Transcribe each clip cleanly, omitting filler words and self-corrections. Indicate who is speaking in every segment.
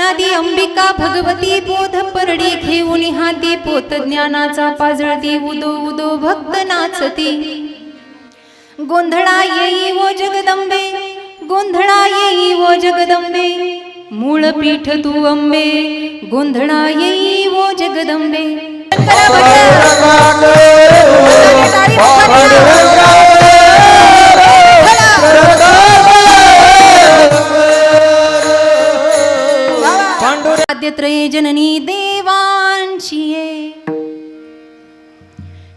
Speaker 1: अनादी अंबिका भगवती बोध परडी घेऊन हाती पोत ज्ञानाचा पाजळती उदो उदो भक्त नाचती गोंधळा येई वो जगदंबे गोंधळा येई वो जगदंबे मूळ पीठ तू अंबे गोंधळा येई वो जगदंबे आद्यत्रये जननी देवांची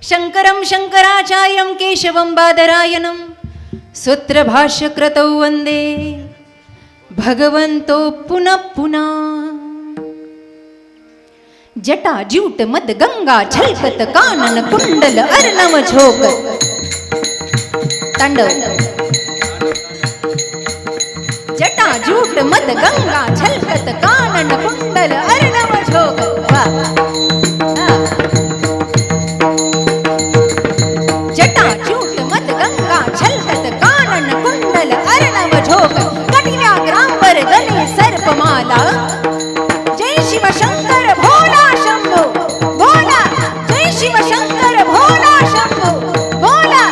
Speaker 1: शंकरं शंकराचार्यं केशवं बादरायणं सूत्रभाष्यकृतौ वन्दे भगवन्तो पुनः पुनः जटा जूट मद गंगा छलकत कानन कुंडल अर्णव झोक तांडव जटा जूट मद गंगा छलकत कानन कुंडल अर्णव झोक जटा जूट मद गंगा छलकत कानन कुंडल अर्णव झोक कटिल्या ग्रांबर गले सर्पमाला जय शिव शंकर भोला शंभो भोला जय शिव शंकर भोला शंभो भोला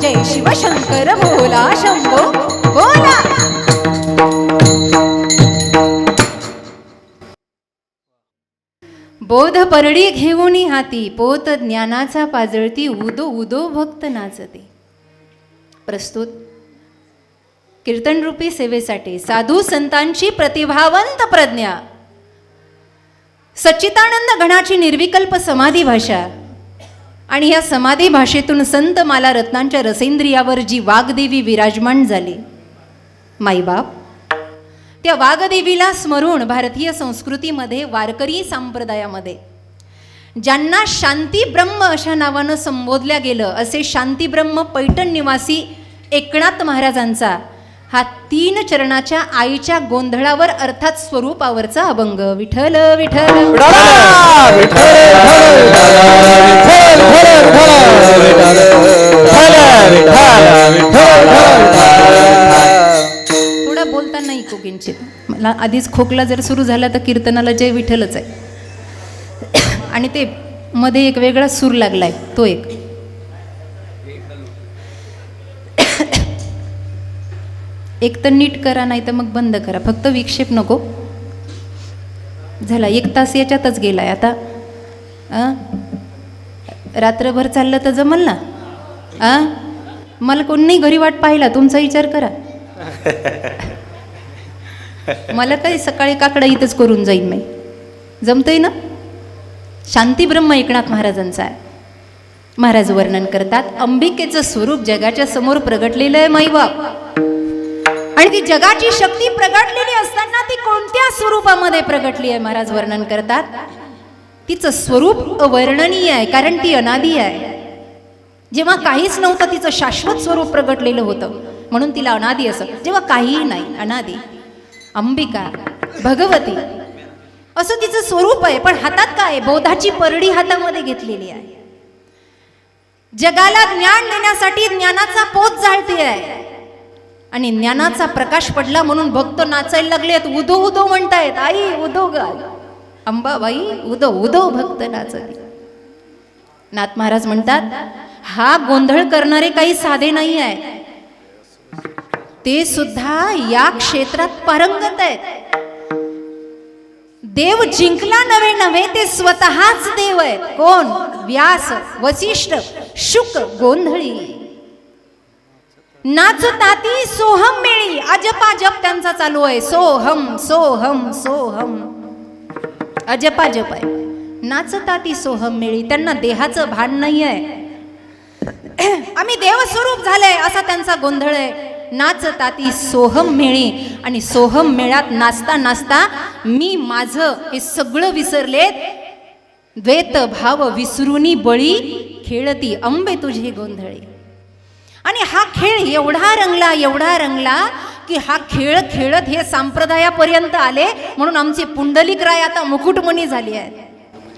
Speaker 1: जय शिव शंकर भोला शंभो भोला बोध परडी घेऊन हाती पोत ज्ञानाचा पाजळती उदो उदो भक्त नाचते. प्रस्तुत कीर्तन रूपी सेवेसाठी साधू संतांची प्रतिभावंत प्रज्ञा सच्चिदानंद गणाची निर्विकल्प समाधी भाषा आणि या समाधी भाषेतून संत माला रत्नांच्या रसेंद्रियावर जी वाग्देवी विराजमान झाली माईबाप त्या वागदेवीला स्मरून भारतीय संस्कृतीमध्ये वारकरी संप्रदायामध्ये ज्यांना शांती ब्रह्म अशा नावानं संबोधल्या गेलं असे शांती ब्रह्म पैठण निवासी एकनाथ महाराजांचा हा 3 चरणाच्या आईच्या गोंधळावर अर्थात स्वरूपावरचा अभंग विठ्ठल विठ्ठल थोडा बोलताना ऐकू किंचित मला आधीच खोकला जर सुरू झाला तर कीर्तनाला जय विठ्ठलच आहे आणि ते मध्ये एक वेगळा सूर लागलाय तो एक तर नीट करा नाही तर मग बंद करा फक्त विक्षेप नको झाला 1 तास याच्यातच गेलाय आता रात्रभर चाललं तर जमल ना मला कोण नाही घरी वाट पाहिला तुमचा विचार करा मला काही सकाळी काकडा इथंच करून जाईन मी जमतंय ना शांती ब्रह्म एकनाथ महाराजांचा आहे. महाराज वर्णन करतात अंबिकेचं स्वरूप जगाच्या समोर प्रगटलेलं आहे माईबाप आणि ती जगाची शक्ती प्रगटलेली असताना ती कोणत्या स्वरूपामध्ये प्रगटली आहे महाराज वर्णन करतात तिचं स्वरूप अवर्णनीय आहे कारण ती अनादी आहे. जेव्हा काहीच नव्हतं तिचं शाश्वत स्वरूप प्रगटलेलं होतं म्हणून तिला अनादी असं जेव्हा काहीही नाही अनादी अंबिका भगवती असं तिचं स्वरूप आहे. पण हातात काय बोधाची परडी हातामध्ये घेतलेली आहे. जगाला ज्ञान देण्यासाठी ज्ञानाचा पोत जाळते आहे आणि ज्ञानाचा प्रकाश पडला म्हणून भक्त नाचायला लागलेत उदो उदो म्हणतायत आई उदो ग अंबाबाई उदो उदो भक्त नाचते. नाथ महाराज म्हणतात हा गोंधळ करणारे काही साधे नाही आहे ते सुद्धा या क्षेत्रात पारंगत आहेत. देव जिंकला नव्हे नव्हे ते स्वतःच देव आहेत. कोण व्यास वसिष्ठ शुक गोंधळी नाचताती सोहम मिळी अजपा जप त्यांचा चालू आहे सोहम सोहम सोहम अजपा जप आहे नाचताती सोहम मिळी त्यांना देहाचं भान नाही आहे. आम्ही देवस्वरूप झालंय असा त्यांचा गोंधळ आहे. नाचताती सोहम मेळी आणि सोहम मेळात नाचता नाचता मी माझं हे सगळं विसरलेत द्वैत भाव विसरुनी बळी खेळती अंबे तुझे गोंधळी. आणि हा खेळ एवढा रंगला की हा खेळ खेळत हे संप्रदायापर्यंत आले म्हणून आमचे पुंडलिक राय आता मुकुटमणी झाली आहेत.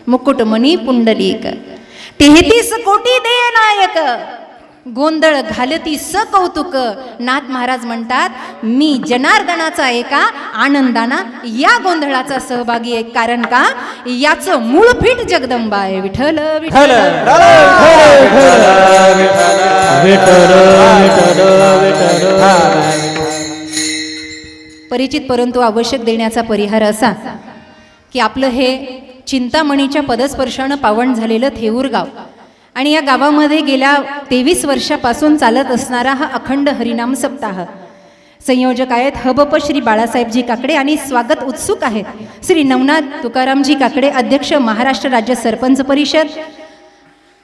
Speaker 1: मुकुटमणी पुंडलिक 33 कोटी दे नायक गोंधळ घालती स कौतुक. नाथ महाराज म्हणतात मी जनार्दनाचा एका आनंदाना या गोंधळाचा सहभागी आहे. कारण का याचं मूळ पीठ जगदंबा आहे. विठ्ठल विठ्ठल परिचित परंतु आवश्यक देण्याचा परिहार असा की आपलं हे चिंतामणीच्या पदस्पर्शानं पावन झालेलं थेऊर गाव आणि या गावामध्ये गेल्या 23 वर्षापासून चालत असणारा हा अखंड हरिनाम सप्ताह. संयोजक आहेत हबप श्री बाळासाहेबजी काकडे आणि स्वागत उत्सुक आहेत श्री नवनाथ तुकारामजी काकडे, अध्यक्ष महाराष्ट्र राज्य सरपंच परिषद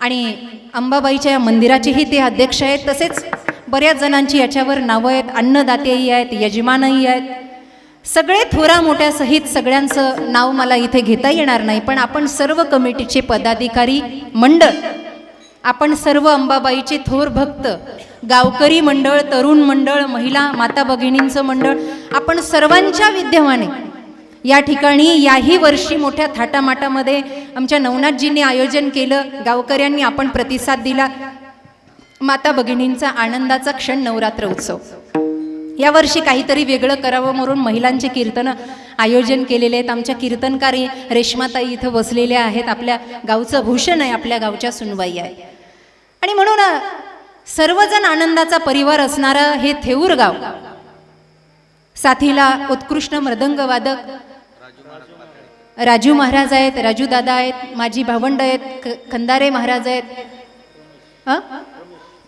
Speaker 1: आणि अंबाबाईच्या या मंदिराचेही ते अध्यक्ष आहेत. तसेच बऱ्याच जणांची याच्यावर नावं आहेत, अन्नदातेही आहेत, यजमानही आहेत. सगळे थोरा मोठ्या सहित सगळ्यांचं नाव मला इथे घेता येणार नाही, पण आपण सर्व कमिटीचे पदाधिकारी मंडळ, आपण सर्व अंबाबाईचे थोर भक्त, गावकरी मंडळ, तरुण मंडळ, महिला माता भगिनींचं मंडळ, आपण सर्वांच्या विद्यमाने या ठिकाणी याही वर्षी मोठ्या थाटामाटामध्ये आमच्या नवनाथजींनी आयोजन केलं. गावकऱ्यांनी आपण प्रतिसाद दिला. माता भगिनींचा आनंदाचा क्षण नवरात्र उत्सव. यावर्षी काहीतरी वेगळं करावं म्हणून महिलांचे कीर्तनं आयोजन केलेले आहेत. आमच्या कीर्तनकारी रेश्माताई इथं बसलेल्या आहेत. आपल्या गावचं भूषण आहे, आपल्या गावच्या सुनबाई आहे. आणि म्हणून सर्वजण आनंदाचा परिवार असणारं हे थेऊर गाव. साथीला उत्कृष्ट मृदंग वादक राजू महाराज आहेत, राजू दादा आहेत, माझी भावंड आहेत, खंदारे महाराज आहेत.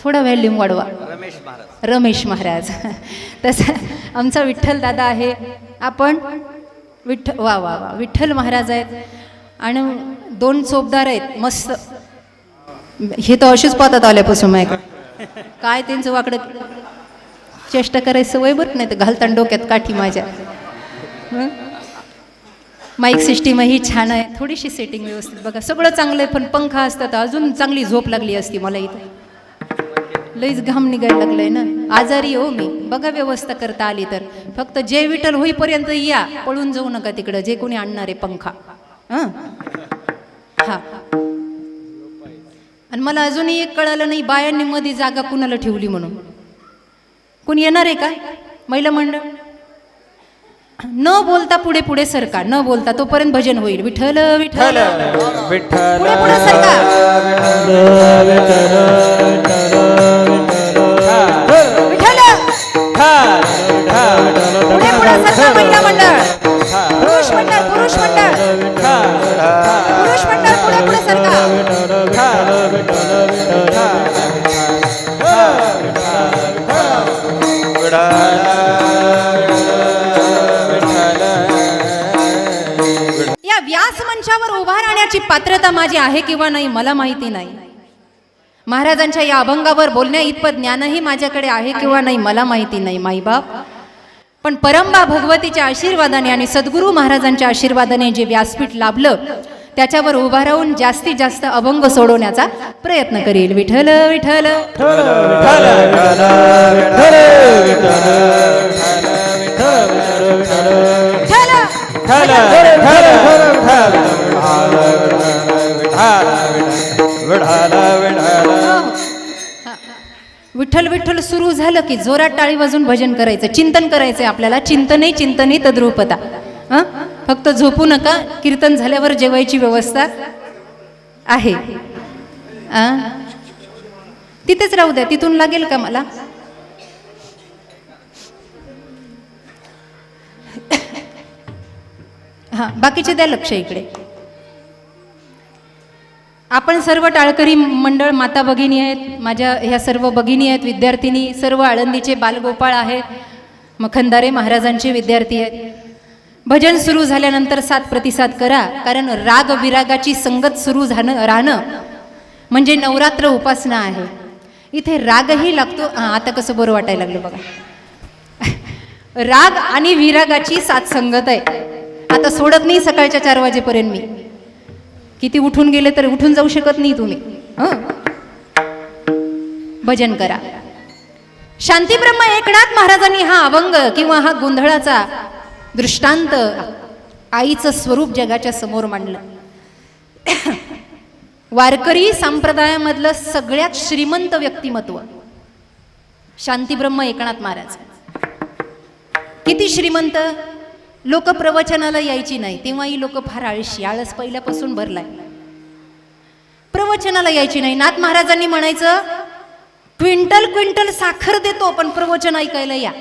Speaker 1: थोडा व्हॅल्यूम वाढवा. रमेश महाराज. तसं आमचा विठ्ठल दादा आहे. आपण वा वा वा विठ्ठल महाराज आहेत आणि 2 चोपदार आहेत मस्त. हे तर असेच पाहतात आल्यापासून माझ्याकडे. काय त्यांचं वाकडं चेष्टा करायचं सवय बरं नाही तर घालताना डोक्यात काठी माझ्या. माईक सिस्टीमही छान आहे, थोडीशी सेटिंग व्यवस्थित बघा. सगळं चांगलं आहे, पण पंखा असता तर अजून चांगली झोप लागली असती मला. इथं लईच घाम निघायला लागलंय ना. आजारी हो मी. बघा व्यवस्था करता आली तर. फक्त जे विठ्ठल होईपर्यंत या, पळून जाऊ नका तिकडं. जे कोणी आणणार आहे पंखा. हा. आणि मला अजूनही एक कळालं नाही, बायांनी मध्ये जागा कुणाला ठेवली म्हणून. कोणी येणार आहे का महिला मंडळ? न बोलता पुढे पुढे सरका, न बोलता. तोपर्यंत भजन होईल. विठ्ठल विठ्ठल विठ्ठल पुढे पुढे सरका. पुढे पुढे सरका महिला मंडळ. पुरुष मंडळ, पुरुष मंडळ, पुरुष मंडळ पुढे पुढे सरका. या व्यास मंचावर उभा राहण्याची पात्रता माझी आहे किंवा नाही मला माहिती नाही. महाराजांच्या या अभंगावर बोलण्या इतपत ज्ञानही माझ्याकडे आहे किंवा नाही मला माहिती नाही माईबाप. पण परंबा भगवतीच्या आशीर्वादाने आणि सद्गुरू महाराजांच्या आशीर्वादाने जे व्यासपीठ लाभलं त्याच्यावर उभा राहून जास्तीत जास्त अभंग सोडवण्याचा प्रयत्न करेल. विठ्ठल विठ्ठल विठ्ठल विठ्ठल सुरू झालं की जोरात टाळी वाजून भजन करायचं, चिंतन करायचंय आपल्याला. चिंतने चिंतने तद्रूपता. फक्त झोपू नका. कीर्तन झाल्यावर जेवायची व्यवस्था आहे. तिथेच राहू द्या. तिथून लागेल का मला? हा, बाकीचे द्या लक्ष इकडे. आपण सर्व टाळकरी मंडळ माता भगिनी आहेत, माझ्या ह्या सर्व भगिनी आहेत, विद्यार्थिनी, सर्व आळंदीचे बालगोपाळ आहेत, मखंदारे महाराजांचे विद्यार्थी आहेत. भजन सुरू झाल्यानंतर 7 प्रतिसाद करा, कारण राग विरागाची संगत सुरू राहणं म्हणजे नवरात्र उपासना आहे. इथे रागही लागतो. आता कसं बरं वाटायला लागलं बघा. राग आणि विरागाची साथ संगत आहे. आता सोडत नाही सकाळच्या 4 वाजेपर्यंत. मी किती उठून गेले तर उठून जाऊ शकत नाही तुम्ही. भजन करा. शांतीब्रह्म एकनाथ महाराजांनी हा अभंग किंवा हा गोंधळाचा दृष्टांत आईचं स्वरूप जगाच्या समोर मांडलं. वारकरी संप्रदायामधलं सगळ्यात श्रीमंत व्यक्तिमत्व शांतीब्रह्म एकनाथ महाराज. किती श्रीमंत. लोक प्रवचनाला यायची नाही, तेव्हाही लोक फार आळशी, आळस पहिल्यापासून भरलाय. प्रवचनाला यायची नाही. नाथ महाराजांनी म्हणायचं क्विंटल क्विंटल साखर देतो पण प्रवचन ऐकायला या.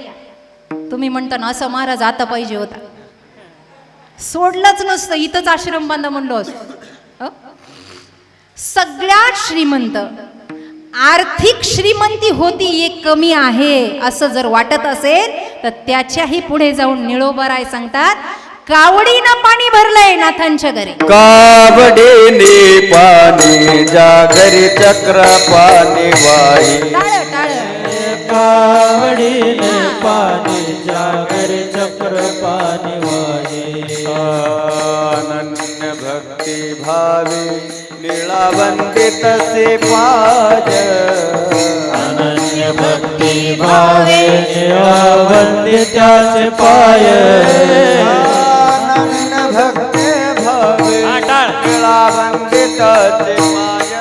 Speaker 1: तुम्ही म्हणता ना असं महाराज आता पाहिजे होता, सोडलंच नसतं, इथंच आश्रम बांधा म्हणलो असतो. सगळ्यात श्रीमंत. आर्थिक श्रीमंती होती एक कमी आहे असं जर वाटत असेल तर त्याच्याही पुढे जाऊन निळोबाराय सांगतात कावडीनं पाणी भरलंय नाथांच्या घरी.
Speaker 2: कावडीने पाणी ज्या घरी चक्र पाणी वाही.
Speaker 1: टाळ टाळ.
Speaker 3: कावडीने पाणी ज्या घरी चक्र पाणी वाही.
Speaker 2: अनन्य भक्ती भावे लीळा वंदित से पाय.
Speaker 3: अनन्य भक्ती भावे वंदित्याचे पाय.
Speaker 2: अनन्य भक्ती भावे लीळा वंदित से पाय.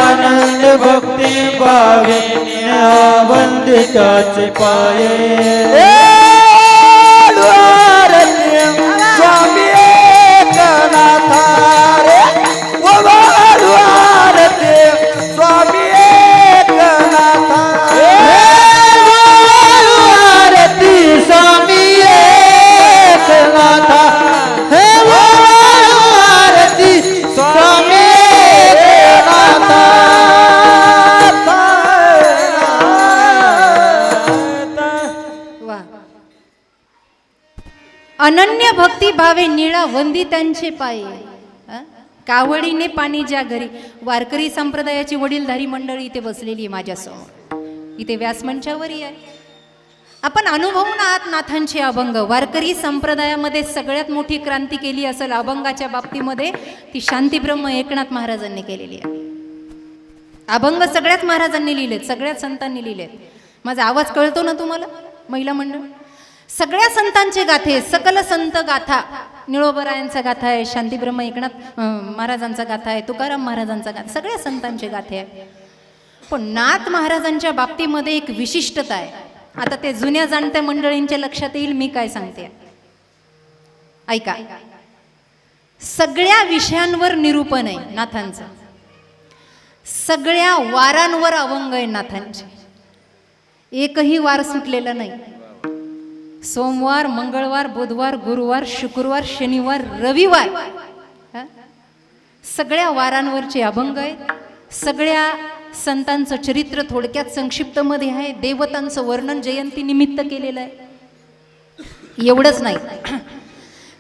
Speaker 3: अनन्य भक्ती भावे वंदित्याचे पाय.
Speaker 2: स्वामी एकनाथ रे वारते. स्वामी एकनाथ
Speaker 3: वारती स्वामी एकनाथ. हे वारती स्वामी एकनाथ.
Speaker 1: वा. अनन्य भक्ती भावे निळा वंदितांचे पाये. कावडीने पाणी ज्या घरी. वारकरी संप्रदायाची वडीलधारी मंडळी इथे बसलेली आहे माझ्यासमोर, इथे व्यासमंचावरही आहे. आपण अनुभवून आहात नाथांचे अभंग. वारकरी संप्रदायामध्ये सगळ्यात मोठी क्रांती केली असेल अभंगाच्या बाबतीमध्ये ती शांतीब्रह्म एकनाथ महाराजांनी केलेली आहे. अभंग सगळ्याच महाराजांनी लिहिलेत, सगळ्याच संतांनी लिहिलेत. माझा आवाज कळतो ना तुम्हाला महिला मंडळ? सगळ्या संतांचे गाथे, सकल संत गाथा. निळोबरायांचा गाथा आहे, शांतीब्रह्म एकनाथ महाराजांचा गाथा आहे, तुकाराम महाराजांचा गाथा, सगळ्या संतांचे गाथे आहे. पण नाथ महाराजांच्या बाबतीमध्ये एक विशिष्टता आहे. आता ते जुन्या जाणत्या मंडळींच्या लक्षात येईल मी काय सांगते. ऐका. सगळ्या विषयांवर निरूपण आहे नाथांचं, सगळ्या वारांवर अभंग आहे नाथांचे. एकही वार सुटलेला नाही. सोमवार, मंगळवार, बुधवार, गुरुवार, शुक्रवार, शनिवार, रविवार, सगळ्या वारांवरचे अभंग आहेत. सगळ्या संतांचं चरित्र थोडक्यात संक्षिप्तमध्ये आहे. देवतांचं वर्णन जयंती निमित्त केलेलं आहे. एवढंच नाही,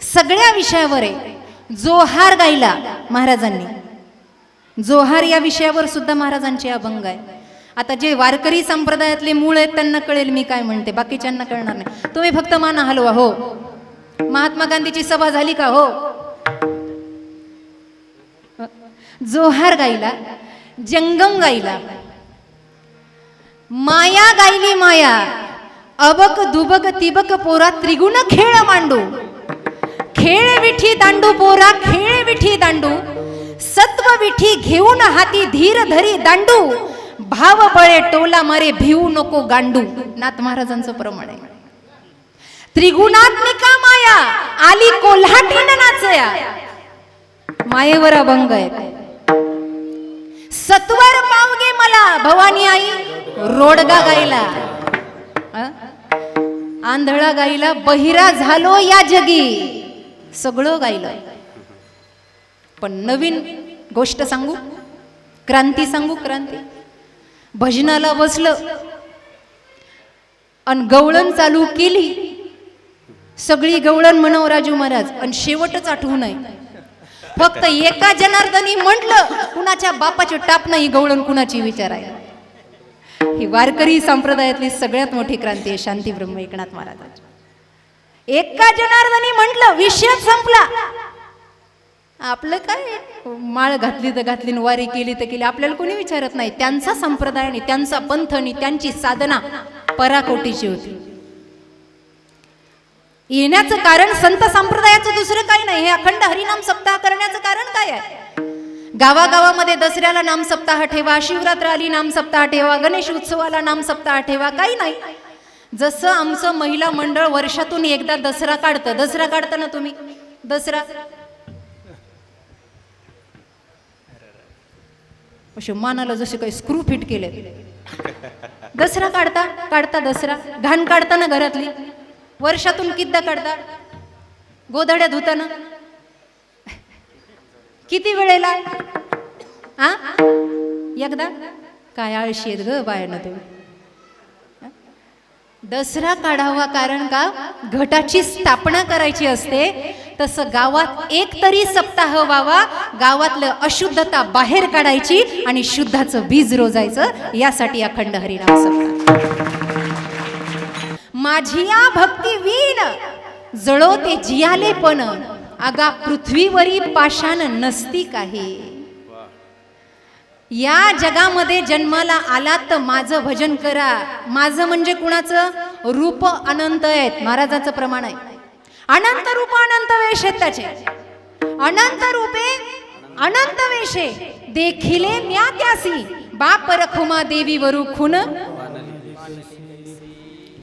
Speaker 1: सगळ्या विषयावर आहे. जोहार गायला महाराजांनी, जोहार या विषयावर सुद्धा महाराजांचे अभंग आहे. आता जे वारकरी संप्रदायातले मूळ आहेत त्यांना कळेल मी काय म्हणते, बाकीच्यांना कळणार नाही. तुम्ही फक्त माना हलवा. हो, महात्मा गांधीची सभा झाली का? हो. जोहार गायला, जंगम गायला, माया गायली माया, अबक दुबक तिबक पोरा त्रिगुण खेळ मांडू. खेळ विठी दांडू पोरा, खेळ विठी दांडू, सत्व विठी घेऊन हाती धीर धरी दांडू, भाव बळे टोला मारे भिवू नको गांडू. नाथ महाराजांचं प्रमाण आहे. त्रिगुणात्मिका माया आली कोल्हाटीन नाचया. मायेवर अभंग आहे. सत्वर पावगे मला भवानी आई, रोडगा गायला, आंधळा गायला, बहिरा झालो या जगी, सगळं गायलं. पण नवीन गोष्ट सांगू, क्रांती सांगू. क्रांती. भजनाला बसलं आणि गवळण चालू केली, सगळी गवळण म्हणाव राजू महाराज, आणि शेवटच आठवू नये. फक्त एका जनार्दनी म्हटलं, कुणाच्या बापाची टाप नाही, गवळण कुणाची विचारायला. ही वारकरी संप्रदायातली सगळ्यात मोठी क्रांती आहे शांतीब्रह्म एकनाथ महाराजांची. एका जनार्दनी म्हटलं, विषय संपला. आपलं काय, माळ घातली तर घातली, वारी केली तर केली, आपल्याला कोणी विचारत नाही. त्यांचा संप्रदाय आणि त्यांचा पंथ आणि त्यांची साधना पराकोटीची होती. येण्याचं कारण संत संप्रदायाचं दुसरं काही नाही. हे अखंड हरिनाम सप्ताह करण्याचं कारण काय आहे? गावागावामध्ये दसऱ्याला नाम सप्ताह ठेवा, शिवरात्र आली नाम सप्ताह ठेवा, गणेश उत्सवाला नाम सप्ताह ठेवा, काही नाही. जसं आमचं महिला मंडळ वर्षातून एकदा दसरा काढतं. दसरा काढता ना तुम्ही? दसरा अशा मानाला जसे काही स्क्रू फिट केले. दसरा काढता दसरा. घाण काढता ना घरातली. वर्षातून कितीदा काढता? गोधड्या धुताना किती वेळेला? हा, एकदा? काय आळशी आहेत ग बायानं तुम्ही. दसरा काढावा, कारण का घटाची स्थापना करायची असते. तसं गावात एक तरी सप्ताह व्हावा, गावातलं अशुद्धता बाहेर काढायची आणि शुद्धाचं बीज रोजायचं, यासाठी अखंड हरिनाम सप्ताह. माझिया भक्ती वीण जळोते जियाले पण, आगा पृथ्वीवरी पाषाण नसती काही. या जगामध्ये जन्माला आलात तर माझं भजन करा. माझं म्हणजे कुणाचं? रूप अनंत आहेत. महाराजाचं प्रमाण आहे. अनंत रूप अनंत वेश आहेत त्याचे. अनंत रूपे अनंत वेशे देखिले म्या त्यासी, बाप रखुमा देवी वरू खुन.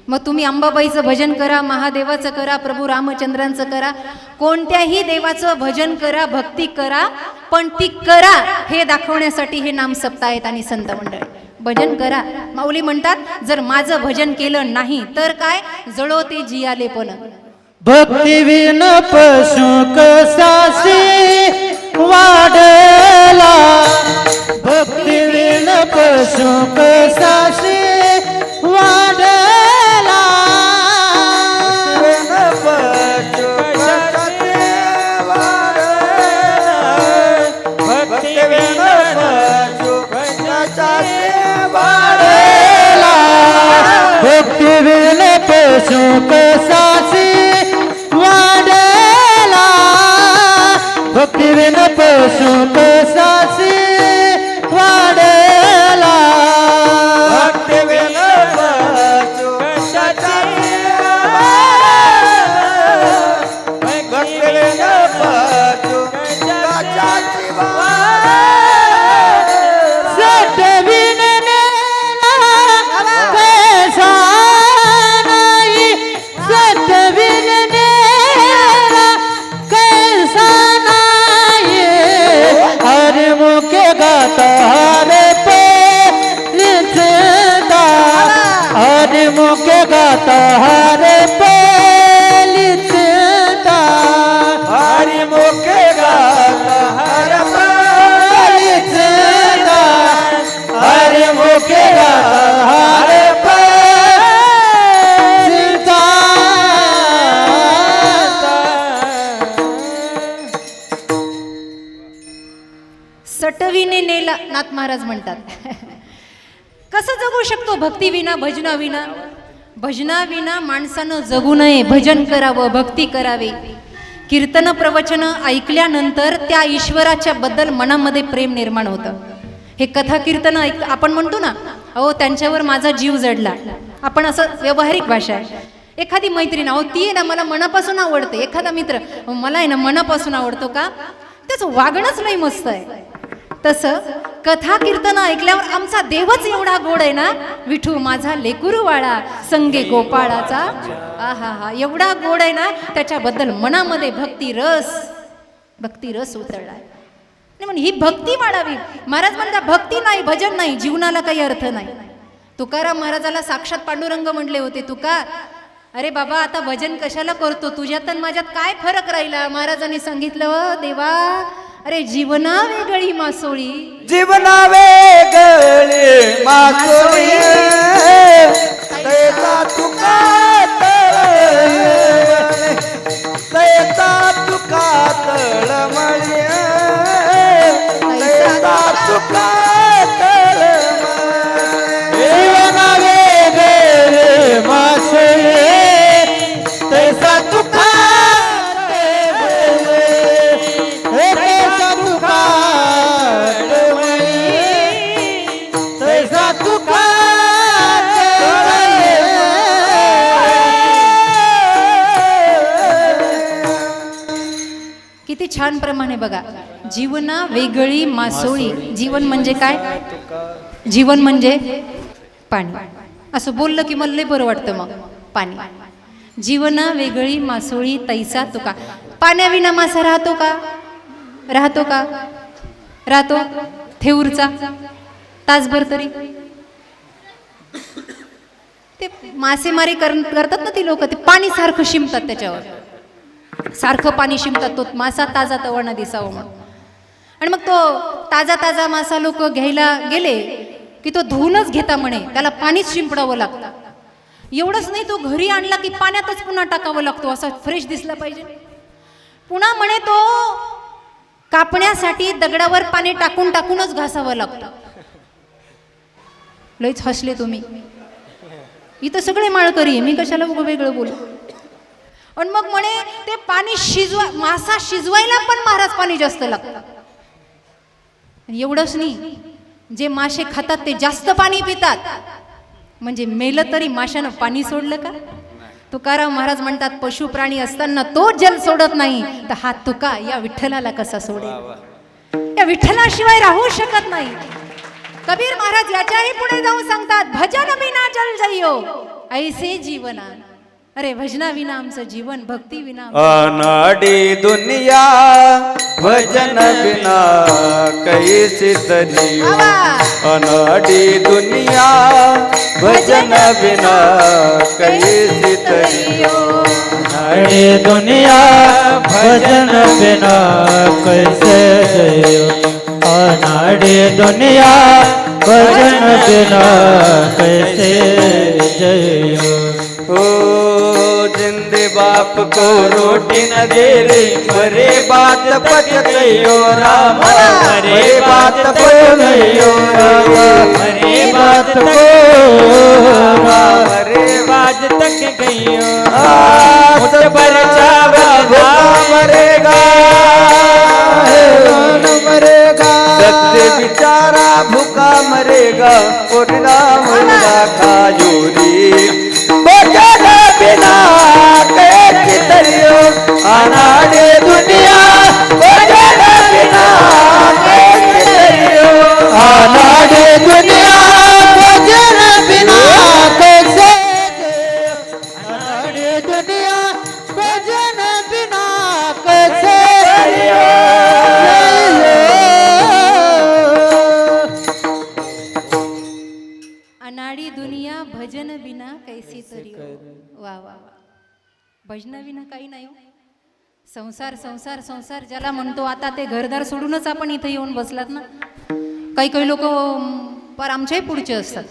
Speaker 1: मग तुम्ही अंबाबाईचं भजन करा, महादेवाचं करा, प्रभू रामचंद्रांचं करा, कोणत्याही देवाचं भजन करा, भक्ती करा, पण ती करा हे दाखवण्यासाठी हे नाम सप्ताह आहेत आणि संत मंडळ. भजन करा. माऊली म्हणतात जर माझं भजन केलं नाही तर काय? जळोते जियाले पण.
Speaker 3: भक्ती विन पशु कसासी वाढला, भक्ती विन पशु कसासी वाढला. भक्ती विन पशु कसासी वाढला, भक्ती विन पशु कसासी वाढला. भक्ती विन पशु कसासी भक्ती विन पशु कसासी वाढला. सटविन मुके गाता हरे पेलिता, हरि मुके गाता हरे पेलिता, हरि मुके गाता हरे पेलिता.
Speaker 1: सटवीने नेला, नाथ महाराज म्हणतात. कसं जगू शकतो भक्तीविना, भजनाविना? भजनाविना माणसानं जगू नये. भजन करावं, भक्ती करावी. कीर्तन प्रवचन ऐकल्यानंतर त्या ईश्वराच्या बद्दल मनामध्ये प्रेम निर्माण होतं. हे कथा कीर्तन आपण म्हणतो ना, अहो त्यांच्यावर माझा जीव जडला. आपण असं व्यावहारिक भाषा आहे. एखादी मैत्रीण, अहो ती आहे ना मला मनापासून आवडते. एखादा मित्र, मला आहे ना मनापासून आवडतो का? त्याचं वागणंच लई मस्त आहे. तसं कथा कीर्तन ऐकल्यावर आमचा देवच एवढा गोड आहे ना, विठू माझा लेकुरुवाळा संगे गोपाळाचा. आहा हा, एवढा गोड आहे ना, त्याच्याबद्दल मनामध्ये भक्ती रस उतरलाय. म्हणून ही भक्ती वाढावी. महाराज म्हणता भक्ती नाही, भजन नाही, जीवनाला काही अर्थ नाही. तुकाराम महाराजाला साक्षात पांडुरंग म्हणले होते, तुका अरे बाबा आता भजन कशाला करतो, तुझ्यात आणि माझ्यात काय फरक राहिला? महाराजांनी सांगितलं, देवा अरे जीवना वेगळी मासोळी,
Speaker 2: जीवना वेगळी मासोळी, तैसा तुका तळमळी, तैसा तुका तळमळी, तैसा तुका तळमळी.
Speaker 3: जीवना वेगळे मासोळी, तैसा तुका
Speaker 1: किती छान प्रमाणे बघा. जीवना वेगळी मासोळी. जीवन म्हणजे काय? जीवन म्हणजे पाणी. असं बोललं की मला लय बरं वाटतं. मग पाणी. जीवना वेगळी मासोळी तैसा तुका. पाण्याविना मासा राहतो का? राहतो का? राहतो. थेऊरचा तासभर तरी. ते मासेमारी करतात ना ती लोक, ते पाणी सारखं शिंपतात त्याच्यावर, सारखं पाणी शिंपतात तो मासा ताजा तवणा दिसावं म्हणून. आणि मग तो ताजा ताजा मासा लोक घ्यायला गेले की तो धुवूनच घेता म्हणे, त्याला पाणीच शिंपडावं लागतं. एवढंच नाही, तो घरी आणला की पाण्यातच पुन्हा टाकावं लागतो, असा फ्रेश दिसला पाहिजे. पुन्हा म्हणे तो कापण्यासाठी दगडावर पाणी टाकून टाकूनच घासावं लागतं. लईच हसले तुम्ही. इथं सगळे माळकरी आहे, मी कशाला वेगळं बोलू. आणि मग म्हणे ते पाणी मासा शिजवायला पण महाराज पाणी जास्त लागतं. एवढंच नाही, जे मासे खातात ते जास्त पाणी पितात. म्हणजे मेलं तरी माशानं पाणी सोडलं का? तुकाराम महाराज म्हणतात, पशु प्राणी असताना तो जल सोडत नाही, तर हा तुका या विठ्ठलाला कसा सोडेल? या विठ्ठलाशिवाय राहू शकत नाही. कबीर महाराज याच्याही पुढे जाऊन सांगतात, भजन विना जल जइयो ऐसे जीवना. अरे भजना विना आमचं जीवन, भक्ती विना
Speaker 2: अनाडी दुनिया भजन बिना कैसी तरी. अनाडी दुनिया भजन बिना कैसी तरी.
Speaker 3: अनाड़ी दुनिया भजन बिना कैसे जियो. अनाड़ी दुनिया भजन बिना कैसे जियो.
Speaker 2: ओ जिंदे बाप को रोटी न दे रे, मरे बात पचतयो राम. मरे बात पचतयो राम.
Speaker 3: मरे बात को
Speaker 2: मरे
Speaker 3: बाज तक गइयो.
Speaker 2: मुझ पर चावल मरेगा, मरेगा. सत्य बिचारा भूखा मरेगा, और राम खायूरी. भजन बिना कैसी तरियो. अनाड़ी दुनिया भजन बिना कैसी तरियो. अनाड़ी दुनिया भजन बिना कैसे. अनाड़ी दुनिया भजन बिना कैसे.
Speaker 1: अनाड़ी दुनिया भजन बिना कैसी तरी. वा वा वा. भजना विना काही नाही हो. संसार संसार संसार ज्याला म्हणतो, आता ते घरदार सोडूनच आपण इथे येऊन बसलात ना. काही काही लोक पर आमच्याही पुढचे असतात.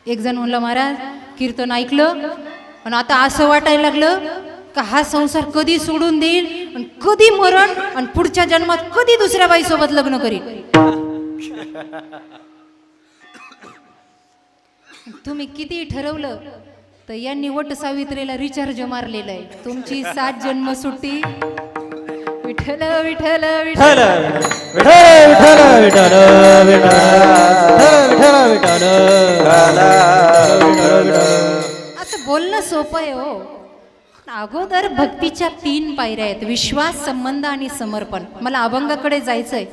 Speaker 1: एक जण म्हणलं, महाराज कीर्तन ऐकलं आणि आता असं वाटायला लागलं का हा संसार कधी सोडून देईल आणि कधी मरण आणि पुढच्या जन्मात कधी दुसऱ्या बाईसोबत लग्न करील. तुम्ही किती ठरवलं तर यांनी वट सावित्रीला रिचार्ज मारलेलं आहे. तुमची 7 जन्म सुट्टी. विठ्ठल विठ्ठल विठ्ठल
Speaker 3: विठ्ठल विठ्ठल विठ्ठल विठ्ठल.
Speaker 1: असं बोलणं सोपं आहे हो. अगोदर भक्तीच्या 3 पायऱ्या आहेत, विश्वास, संबंध आणि समर्पण. मला अभंगाकडे जायचंय,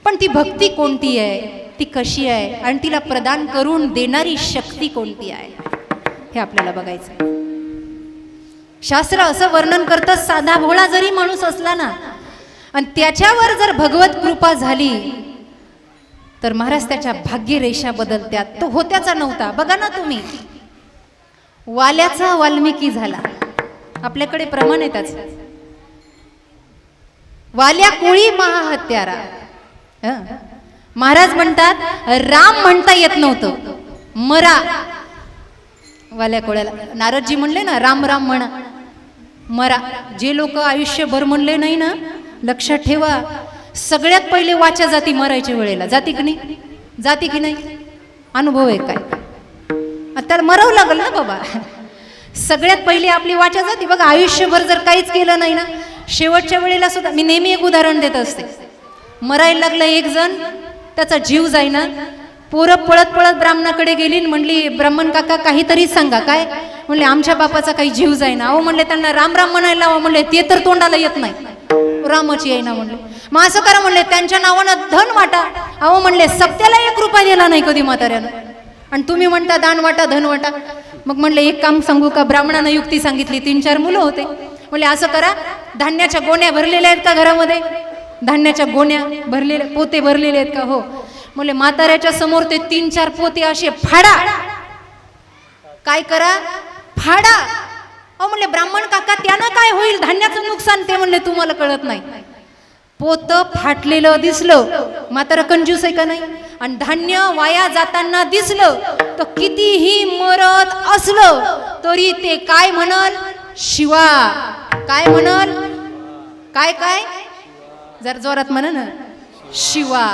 Speaker 1: पण ती भक्ती कोणती आहे, ती कशी आहे आणि तिला प्रदान करून देणारी शक्ती कोणती आहे हे आपल्याला बघायचं. शास्त्र असं वर्णन करतं, साधा भोळा जरी माणूस असला ना आणि त्याच्यावर जर भगवत कृपा झाली तर महाराज त्याच्या भाग्यरेषा बदलत्यात. तो होत्याचा नव्हता. बघा ना तुम्ही, वाल्याचा वाल्मिकी झाला. आपल्याकडे प्रमाण आहे त्याच. वाल्या कोळी महाहत्यारा. महाराज म्हणतात, राम म्हणता येत नव्हतं, मरा. वाल्या कोळ्याला नारदजी म्हणले ना, राम राम म्हणा, मरा. जे लोक आयुष्यभर म्हणले नाही ना, लक्षात ठेवा, सगळ्यात पहिले वाचा जाती मरायच्या वेळेला. जाती की नाही? जाती की नाही? अनुभव आहे काय? आता मरावं लागल ना बाबा. सगळ्यात पहिले आपली वाचा जाती. बघा, आयुष्यभर जर काहीच केलं नाही ना, शेवटच्या वेळेला सुद्धा. मी नेहमी एक उदाहरण देत असते. मरायला लागलं एक जण, त्याचा जीव जाईना. पोरं पळत पळत ब्राह्मणाकडे गेली, म्हणली, ब्राह्मण काका काहीतरी सांगा. काय म्हणले? आमच्या बापाचा काही जीव जाईना. अहो म्हणले, त्यांना राम राम म्हणायला लावा. म्हणले, ते तर तोंडाला येत नाही. रामाची आहे ना म्हणले. मग असं करा म्हणले, त्यांच्या नावानं धन वाटा. अहो म्हणले, सत्याला 1 रुपया दिला नाही कधी म्हाताऱ्यानं, आणि तुम्ही म्हणता दान वाटा धन वाटा. मग म्हणले, एक काम सांगू का, ब्राह्मणानं युक्ती सांगितली. 3-4 मुलं होते. म्हणले, असं करा, धान्याच्या गोण्या भरलेल्या आहेत का घरामध्ये? धान्याच्या गोण्या भरलेल्या, पोते भरलेले आहेत का? हो. म्हणले, म्हाताऱ्याच्या समोर ते 3-4 पोते असे फाडा. काय करा? फाडा. अहो म्हणले, ब्राह्मण काका त्यानं काय होईल, धान्याचं नुकसान. ते म्हणले, तुम्हाला कळत नाही. पोत फाटलेलं दिसलं, म्हातारा कंजूस आहे का नाही, आणि धान्य वाया जाताना दिसलं, तर कितीही मरत असलं तरी ते काय म्हणल? शिवा. काय म्हणल? काय काय? जर जोरात म्हणा ना. शिवा.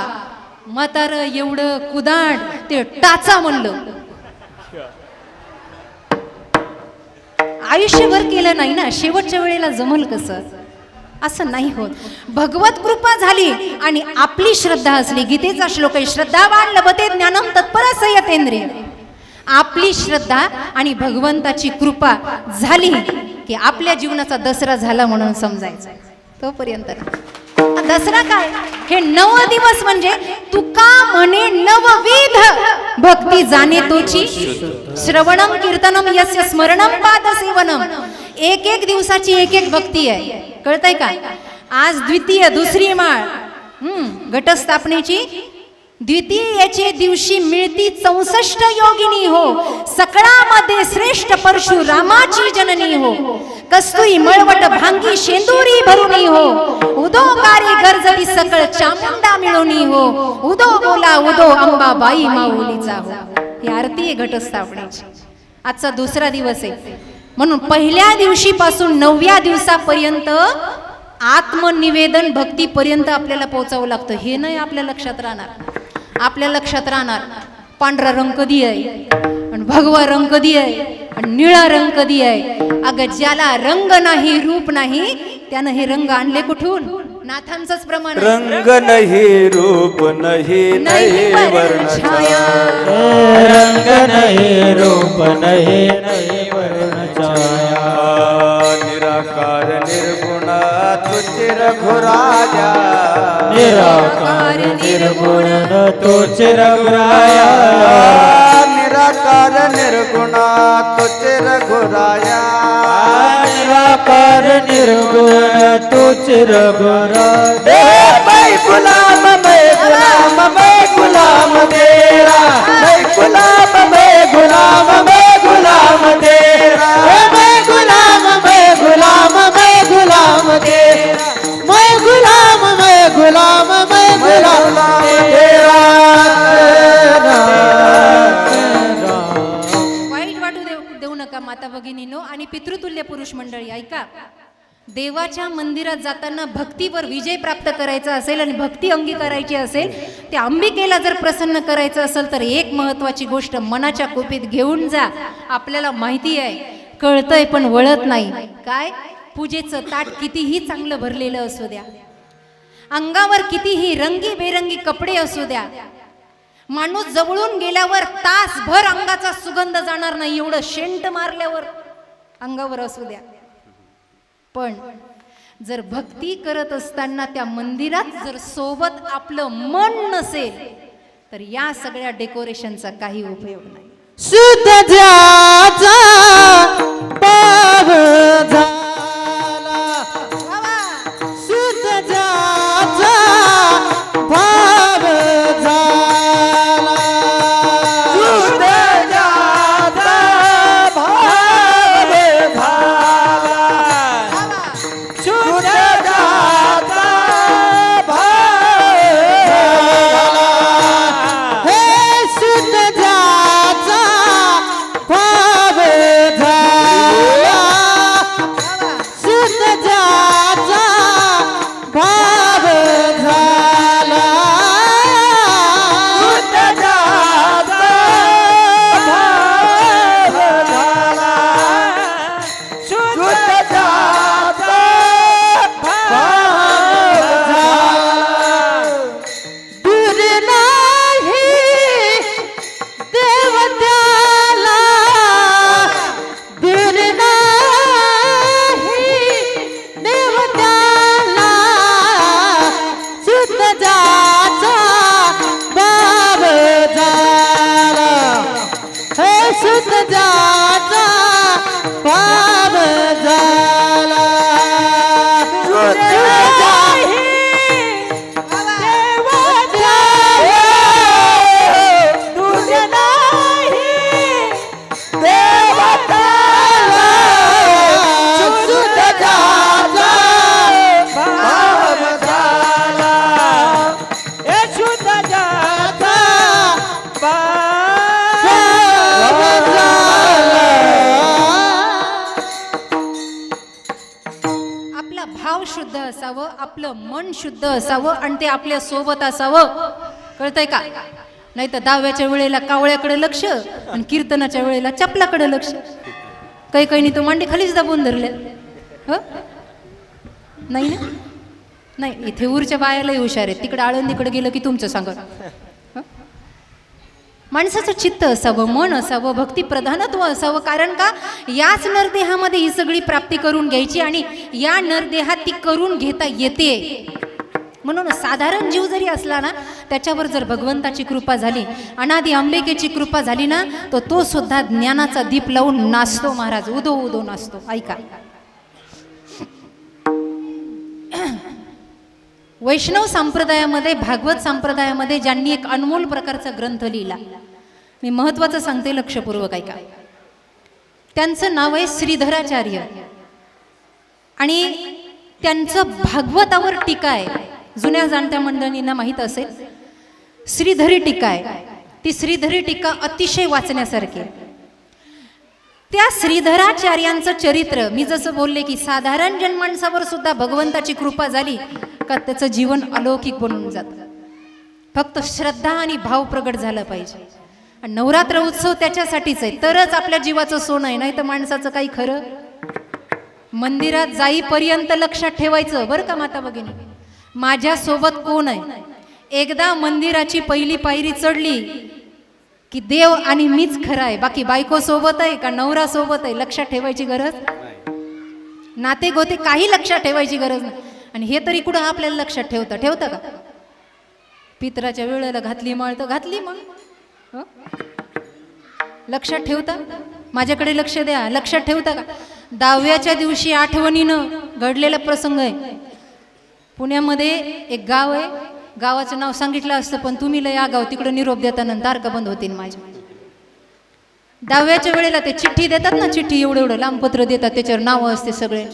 Speaker 1: म्हातार एवढं कुदाड ते टाचा म्हणलं. आयुष्यभर केलं नाही ना, शेवटच्या वेळेला जमल कसं? असं नाही होत. भगवत कृपा झाली आणि आपली श्रद्धा असली. गीतेचा श्लोक आहे, श्रद्धावान लभते ज्ञानम तत्पर संयतेंद्रिय. आपली श्रद्धा आणि भगवंताची कृपा झाली की आपल्या जीवनाचा दसरा झाला म्हणून समजायचं. तोपर्यंत दसरा काय? हे 9 दिवस म्हणजे तुका म्हणे नवविध भक्ती जाणे तोची. श्रवणम कीर्तनम यस्य स्मरणम पाद सेवनम. एक दिवसाची एक भक्ती आहे. कळतंय का? आज द्वितीय, दुसरी माळ घटस्थापनेची. द्वितीयेचे दिवशी मिळती 64 योगिनी हो. सकळामध्ये श्रेष्ठ परशुरामाची जननी हो. कस्तुरी मळवट भांगी शेंदुरी भरुनी हो. उदो कारी गरजरी सकळ चामुंडा मिळवणी हो. उदो बोला उदो अंबाबाई माऊलीचा हो. ही आरती आहे घटस्थापनेची. आजचा दुसरा दिवस आहे. म्हणून पहिल्या दिवशीपासून 9व्या दिवसापर्यंत आत्मनिवेदन भक्तीपर्यंत आपल्याला पोहोचावं लागतं. हे नाही आपल्या लक्षात राहणार. आपल्या लक्षात राहणार पांढरा रंग कधी आहे, आणि भगवा रंग कधी आहे, आणि निळा रंग कधी आहे. अगं ज्याला रंग नाही, रूप नाही, त्यानं हे रंग आणले कुठून? नाथांचंच प्रमाण.
Speaker 2: रंग नाही, रूप नाही, नाही वर्ण छाया.
Speaker 3: रंग नहीं रूप नहीं नहीं वर्ण छाया.
Speaker 2: निराकार निर्गुण तुझे रघुराजा.
Speaker 3: निराकार निर्गुण तुझ रघुराया.
Speaker 2: निराकार निर्गुण तुझे रघुराया.
Speaker 3: निराकार निर्गुण तुझ रघुराया.
Speaker 2: मैं गुलाम, मैं गुलाम, मैं गुलाम तेरा. मैं गुलाम, मैं गुलाम, मैं गुलाम तेरा.
Speaker 3: मैं गुलाम मैं गुलाम मैं गुलाम तेरा. मैं गुलाम मैं गुलाम मैं गुलाम तेरा.
Speaker 1: वाईट वाटू देऊ नका माता भगिनीनो आणि पितृतुल्य पुरुष मंडळी. ऐका, देवाच्या मंदिरात जाताना भक्तीवर विजय प्राप्त करायचा असेल आणि भक्ती अंगी करायची असेल, त्या अंबिकेला जर प्रसन्न करायचं असेल तर एक महत्वाची गोष्ट मनाच्या कुपीत घेऊन जा. आपल्याला माहिती आहे, कळतंय पण वळत नाही. काय? पूजेचं ताट कितीही चांगलं भरलेलं असू द्या, अंगावर कितीही रंगी बेरंगी कपडे असू द्या, माणूस जवळून गेल्यावर तासभर अंगाचा सुगंध जाणार नाही एवढं शेंट मारल्यावर अंगावर असू द्या. पण जर भक्ती करत असताना त्या मंदिरात जर सोबत आपलं मन नसेल तर या सगळ्या डेकोरेशनचा काही उपयोग नाही.
Speaker 3: शुद्ध ज्याचा पाव झाला. शुद्ध ज्याचा पाव झाला.
Speaker 2: शुद्ध ज्याचा भाव झाला. शुद्ध ज्याचा भाव झाला.
Speaker 3: हे शुद्ध ज्याचा पाव
Speaker 1: आपला भाव शुद्ध असावं, आपलं मन शुद्ध असावं आणि ते आपल्या सोबत असावं. कळतंय का? नाही तर दहाव्याच्या वेळेला कावळ्याकडे लक्ष आणि कीर्तनाच्या वेळेला चपलाकडे लक्ष. काही काही तो मांडी खालीच दाबून धरले. हो नाही ना? नाही, इथे ऊरच्या बायालाही हुशार आहेत. तिकडे आळंदीकडे गेलं की तुमचं सांगा. माणसाचं चित्त असावं, मन असावं, भक्ती प्रधानत्व असावं. कारण का? याच नरदेहामध्ये ही सगळी प्राप्ती करून घ्यायची आणि या नरदेहात ती करून घेता येते. म्हणून साधारण जीव जरी असला ना, त्याच्यावर जर भगवंताची कृपा झाली, अनादी अंबिकेची कृपा झाली ना, तर तो सुद्धा ज्ञानाचा दीप लावून नाचतो महाराज, उदो उदो नाचतो. ऐका, वैष्णव संप्रदायामध्ये, भागवत संप्रदायामध्ये ज्यांनी एक अनमोल प्रकारचा ग्रंथ लिहिला, मी महत्वाचं सांगते, लक्षपूर्वक ऐका. त्यांचं नाव आहे श्रीधराचार्य आणि त्यांचं भागवतावर टीका आहे. जुन्या जाणत्या मंडळींना माहीत असेल, श्रीधरी टीका आहे. ती श्रीधरी टीका अतिशय वाचण्यासारखी आहे. त्या श्रीधराचार्यांचं चरित्र, मी जसं बोलले की साधारण जनमानसावर सुद्धा भगवंताची कृपा झाली का त्याचं जीवन अलौकिक बनून जातं. फक्त श्रद्धा आणि भाव प्रगट झाला पाहिजे. आणि नवरात्र उत्सव त्याच्यासाठीच आहे, तरच आपल्या जीवाचं सोनं आहे. नाही तर माणसाचं काही खरं. मंदिरात जाईपर्यंत लक्षात ठेवायचं बरं का माता भगिनी, माझ्यासोबत कोण आहे. एकदा मंदिराची पहिली पायरी चढली की देव आणि मीच खरं आहे, बाकी बायको सोबत आहे का नवरा सोबत आहे लक्षात ठेवायची गरज, नाते गोते काही लक्षात ठेवायची गरज नाही. आणि हे तरी कुठं आपल्याला लक्षात ठेवता का? पितराच्या वेळेला घातली माळ तर घातली मग लक्षात ठेवता? माझ्याकडे लक्ष द्या, लक्षात ठेवता का? दहाव्याच्या दिवशी आठवणीनं घडलेला प्रसंग आहे. पुण्यामध्ये एक गाव आहे, गावाचं नाव सांगितलं असतं पण तुम्ही लय आगाव, तिकडं निरोप देताना तारका बंद होतील माझ्या. दहाव्याच्या वेळेला ते चिठ्ठी देतात ना, चिठ्ठी एवढं एवढं लांब पत्र देतात, त्याच्यावर नावं असते सगळे.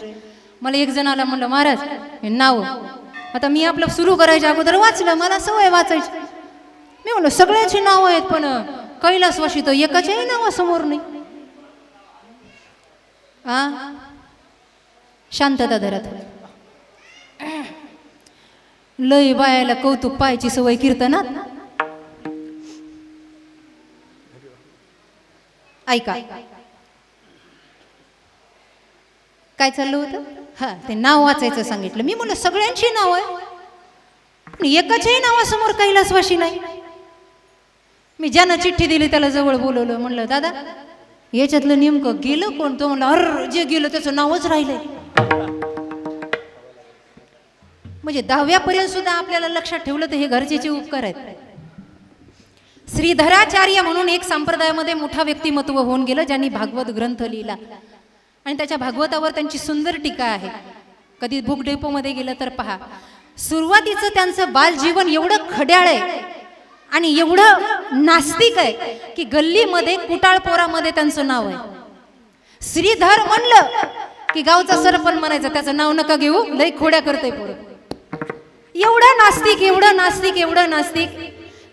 Speaker 1: मला एक जण आला, म्हणलं महाराज हे नाव. आता मी आपलं सुरू करायच्या अगोदर वाचलं, मला सवय वाचायची. मी म्हणलं सगळ्याची नावं आहेत पण कैलासवाशी तर एकाच्याही नावासमोर नाही. शांतता धरत लय बायाला कौतुक पाहायची सवय कीर्तनात. ऐका काय चाललं होतं. हा, ते नाव वाचायचं सांगितलं. मी म्हणलं सगळ्यांची नाव आहे पण एकाच्याही नावासमोर कैलासवाशी नाही. मी ज्यानं चिठ्ठी दिली त्याला जवळ बोलवलं, म्हणलं दादा याच्यातलं नेमकं गेलं कोण? तो म्हणलं अर जे गेलं त्याचं नावच राहिलंय. म्हणजे दहाव्यापर्यंत सुद्धा आपल्याला लक्षात ठेवलं तर हे गरजेचे उपकार आहेत. श्रीधराचार्य म्हणून एक संप्रदायामध्ये मोठा व्यक्तिमत्व होऊन गेलं, ज्यांनी भागवत ग्रंथ लिहिला आणि त्याच्या भागवतावर त्यांची सुंदर टीका आहे. कधी बुक डेपोमध्ये गेलं तर पहा. सुरुवातीचं त्यांचं बालजीवन एवढं खड्याळ आहे आणि एवढं नास्तिक आहे की गल्लीमध्ये कुटाळपोरामध्ये त्यांचं नाव आहे. श्रीधर म्हणलं की गावचा सरपंच म्हणायचं त्याचं नाव नका घेऊ, लई खोड्या करतोय पोरं. एवढं नास्तिक, एवढं नास्तिक, एवढं नास्तिक.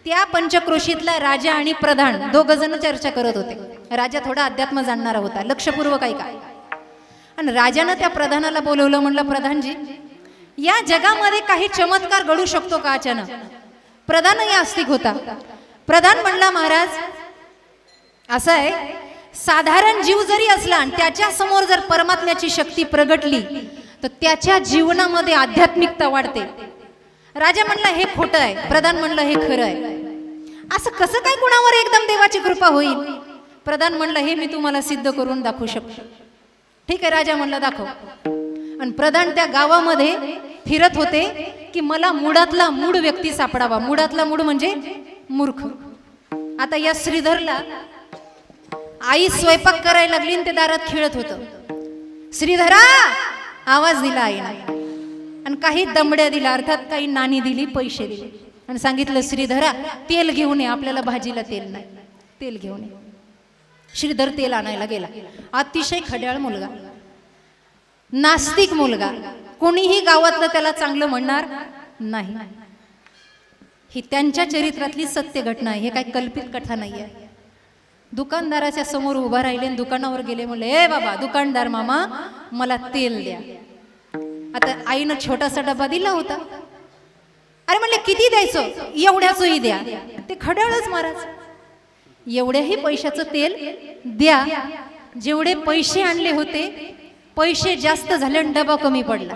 Speaker 1: त्या पंचक्रोशीतला राजा आणि प्रधान दोघं जण चर्चा करत होते. राजा थोडा अध्यात्म जाणणारा होता, लक्षपूर्वक ऐका. आणि राजानं त्या प्रधानाला बोलवलं, म्हणलं प्रधानजी या जगामध्ये काही चमत्कार घडू शकतो का अचानक? प्रधानही आस्तिक होता. प्रधान म्हणला महाराज असं आहे, साधारण जीव जरी असला आणि त्याच्या समोर जर परमात्म्याची शक्ती प्रगटली तर त्याच्या जीवनामध्ये आध्यात्मिकता वाढते. राजा म्हणला हे खोटं आहे, प्रधान म्हणलं हे खरं आहे. असं कसं काय कुणावर एकदम देवाची कृपा होईल? प्रधान म्हणलं हे मी तुम्हाला सिद्ध करून दाखवू शकतो. ठीक आहे, राजा म्हणलं दाखव. आणि प्रधान त्या गावामध्ये फिरत होते की मला मुळातला मूळ व्यक्ती सापडावा. मुळातला मूळ म्हणजे मूर्ख. आता या श्रीधरला आई स्वयंपाक करायला लागली आणि ते दारात खेळत होतं. श्रीधरा आवाज दिला आईने आणि काही दमड्या दिला, अर्थात काही नाणी दिली, पैसे दिले आणि सांगितलं श्रीधरा तेल घेऊन ये, आपल्याला भाजीला तेल नाही, तेल घेऊन ये. श्रीधर तेल आणायला गेला. अतिशय खड्याळ मुलगा, नास्तिक मुलगा, कोणीही गावातलं त्याला चांगलं म्हणणार नाही. ही त्यांच्या चरित्रातली सत्य घटना आहे, हे काही कल्पित कथा नाही आहे. दुकानदाराच्या समोर उभा राहिले आणि दुकानावर गेले, म्हणले ए बाबा दुकानदार मामा मला तेल द्या. आता आईनं छोटासा डबा दिला होता. अरे म्हणले किती द्यायचं? एवढ्याचंही द्या. ते खड्याळच महाराज, एवढ्याही पैशाचं तेल द्या. जेवढे पैसे आणले होते, पैसे जास्त झाले आणि डबा कमी पडला.